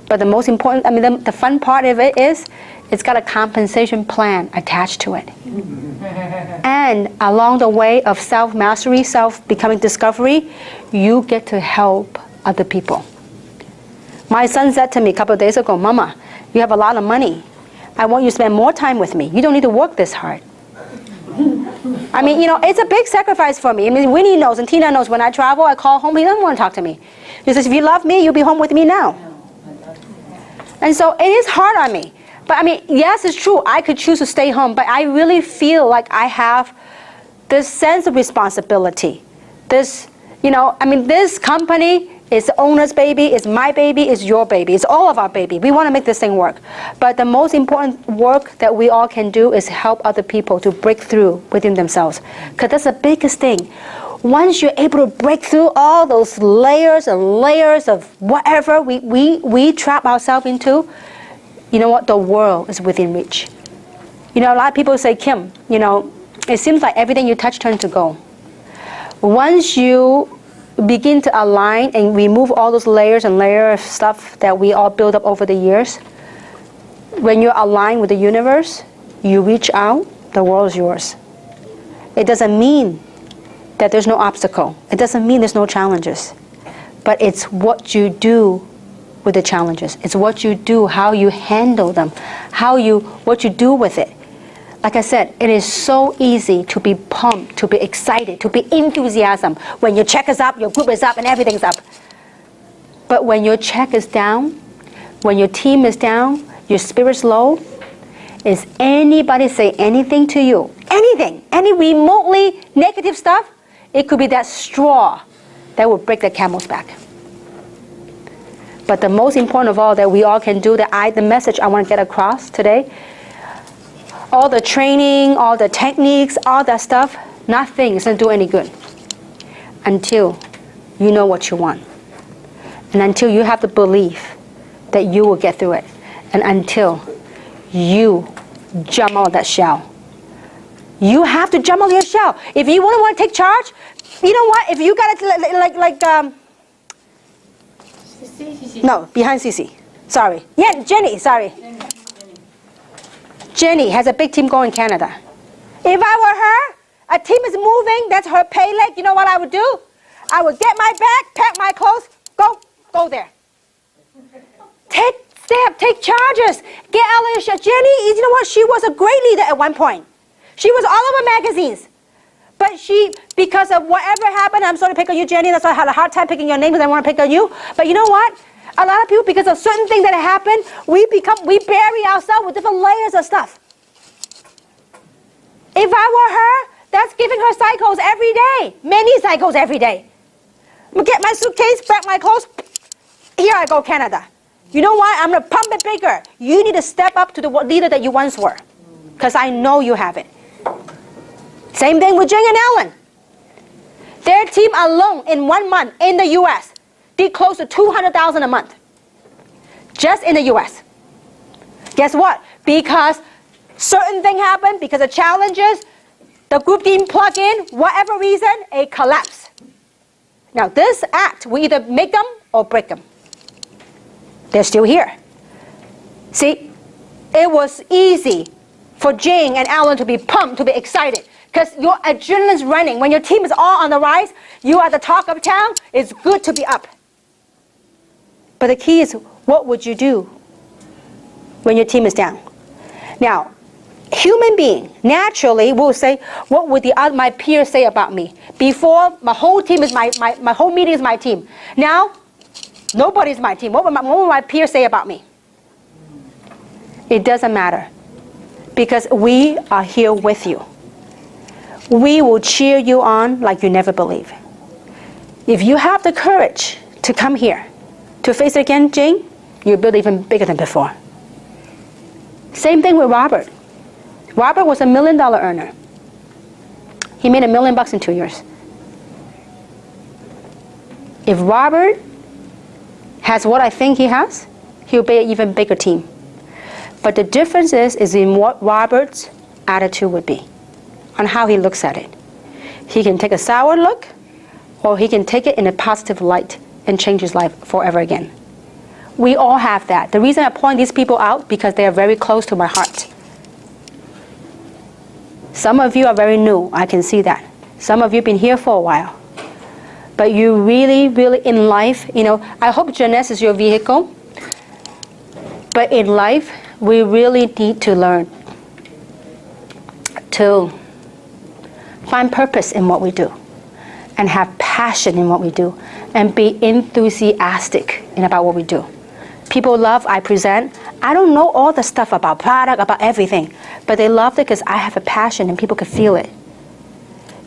But the most important, the fun part of it is, it's got a compensation plan attached to it. And along the way of self-mastery, self-becoming discovery, you get to help other people. My son said to me a couple of days ago, Mama, you have a lot of money. I want you to spend more time with me. You don't need to work this hard. It's a big sacrifice for me. Winnie knows and Tina knows when I travel, I call home, he doesn't want to talk to me. He says, if you love me, you'll be home with me now. And so it is hard on me. But yes, it's true. I could choose to stay home, but I really feel like I have this sense of responsibility. This company is the owner's baby, it's my baby, it's your baby, it's all of our baby. We want to make this thing work. But the most important work that we all can do is help other people to break through within themselves. Because that's the biggest thing. Once you're able to break through all those layers and layers of whatever we trap ourselves into, you know what? The world is within reach. A lot of people say, Kim, it seems like everything you touch turns to gold. Once you begin to align and remove all those layers and layers of stuff that we all built up over the years, when you're aligned with the universe, you reach out, the world is yours. It doesn't mean that there's no obstacle. It doesn't mean there's no challenges. But it's what you do with the challenges. It's what you do, how you handle them, what you do with it. Like I said, it is so easy to be pumped, to be excited, to be enthusiasm when your check is up, your group is up, and everything's up. But when your check is down, when your team is down, your spirit's low, is anybody say anything to you? Anything, any remotely negative stuff, it could be that straw that will break the camel's back. But the most important of all that we all can do, the message I want to get across today, all the training, all the techniques, all that stuff, nothing is going to do any good until you know what you want. And until you have the belief that you will get through it. And until you jump out of that shell. You have to jump out of your shell. If you want to take charge, you know what? If you got it no, behind Cece. Sorry. Yeah, Jenny, sorry. Jenny has a big team going in Canada. If I were her, a team is moving, that's her pay leg, you know what I would do? I would get my bag, pack my clothes, go there. Take step, take charges. Get out of your shell. Jenny, you know what? She was a great leader at one point. She was all over magazines. But because of whatever happened, I'm sorry to pick on you, Jenny, that's why I had a hard time picking your name because I want to pick on you. But you know what? A lot of people, because of certain things that happen, we bury ourselves with different layers of stuff. If I were her, that's giving her cycles every day. Many cycles every day. I'm going to get my suitcase, pack my clothes. Here I go, Canada. You know what? I'm going to pump it bigger. You need to step up to the leader that you once were. Because I know you have it. Same thing with Jing and Ellen. Their team alone in 1 month in the U.S. did close to $200,000 a month. Just in the U.S. Guess what? Because certain thing happened, because of challenges, the group didn't plug in, whatever reason, it collapsed. Now this act, we either make them or break them. They're still here. See, it was easy for Jing and Alan to be pumped, to be excited. Because your adrenaline's running. When your team is all on the rise, you are the talk of town, it's good to be up. But the key is, what would you do when your team is down? Now, human being naturally will say, what would my peers say about me? Before, my whole team is my whole meeting is my team. Now, nobody's my team. What would my peers say about me? It doesn't matter. Because we are here with you. We will cheer you on like you never believe. If you have the courage to come here, to face it again, Jane, you'll build even bigger than before. Same thing with Robert. Robert was $1 million earner. He made $1 million in 2 years. If Robert has what I think he has, he'll be an even bigger team. But the difference is in what Robert's attitude would be, on how he looks at it. He can take a sour look, or he can take it in a positive light and change his life forever again. We all have that. The reason I point these people out, because they are very close to my heart. Some of you are very new, I can see that. Some of you have been here for a while. But you really, really, in life, I hope Jeunesse is your vehicle. But in life, we really need to learn to find purpose in what we do, and have passion in what we do, and be enthusiastic about what we do. People love, I present. I don't know all the stuff about product, about everything, but they love it because I have a passion and people can feel it.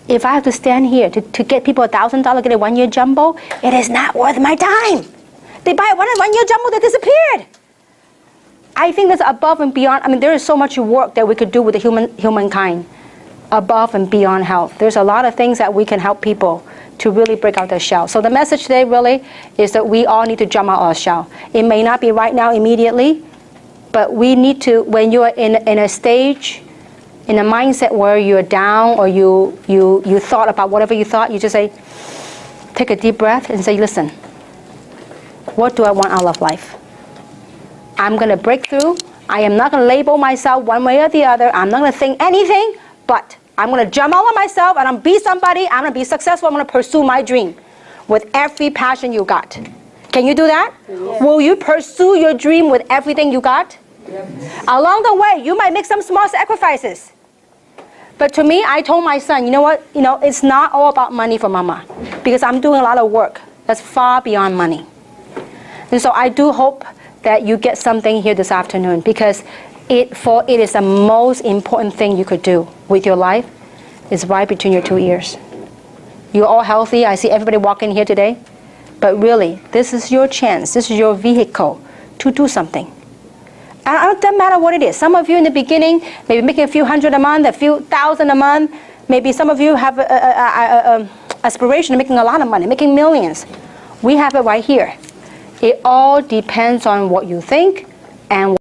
If I have to stand here to get people $1,000, get a 1-year jumbo, it is not worth my time. They buy a 1-year jumbo, they disappeared. I think that's above and beyond. There is so much work that we could do with the humankind. Above and beyond health. There's a lot of things that we can help people to really break out their shell. So the message today really is that we all need to jump out of our shell. It may not be right now immediately, but we need to, when you are in a stage, in a mindset where you're down, or you thought about whatever you thought, you just say, take a deep breath and say, listen, what do I want out of life? I'm going to break through. I am not going to label myself one way or the other. I'm not going to think anything, but I'm going to jump out of myself and I'm going to be somebody. I'm going to be successful. I'm going to pursue my dream with every passion you got. Can you do that? Yes. Will you pursue your dream with everything you got? Yes. Along the way, you might make some small sacrifices. But to me, I told my son, you know what? It's not all about money for mama, because I'm doing a lot of work that's far beyond money. And so I do hope that you get something here this afternoon, because it is the most important thing you could do with your life is right between your 2 ears. You're all healthy. I see everybody walking here today. But really, this is your chance. This is your vehicle to do something. And it doesn't matter what it is. Some of you in the beginning, maybe making a few hundred a month, a few thousand a month. Maybe some of you have a aspiration of making a lot of money, making millions. We have it right here. It all depends on what you think and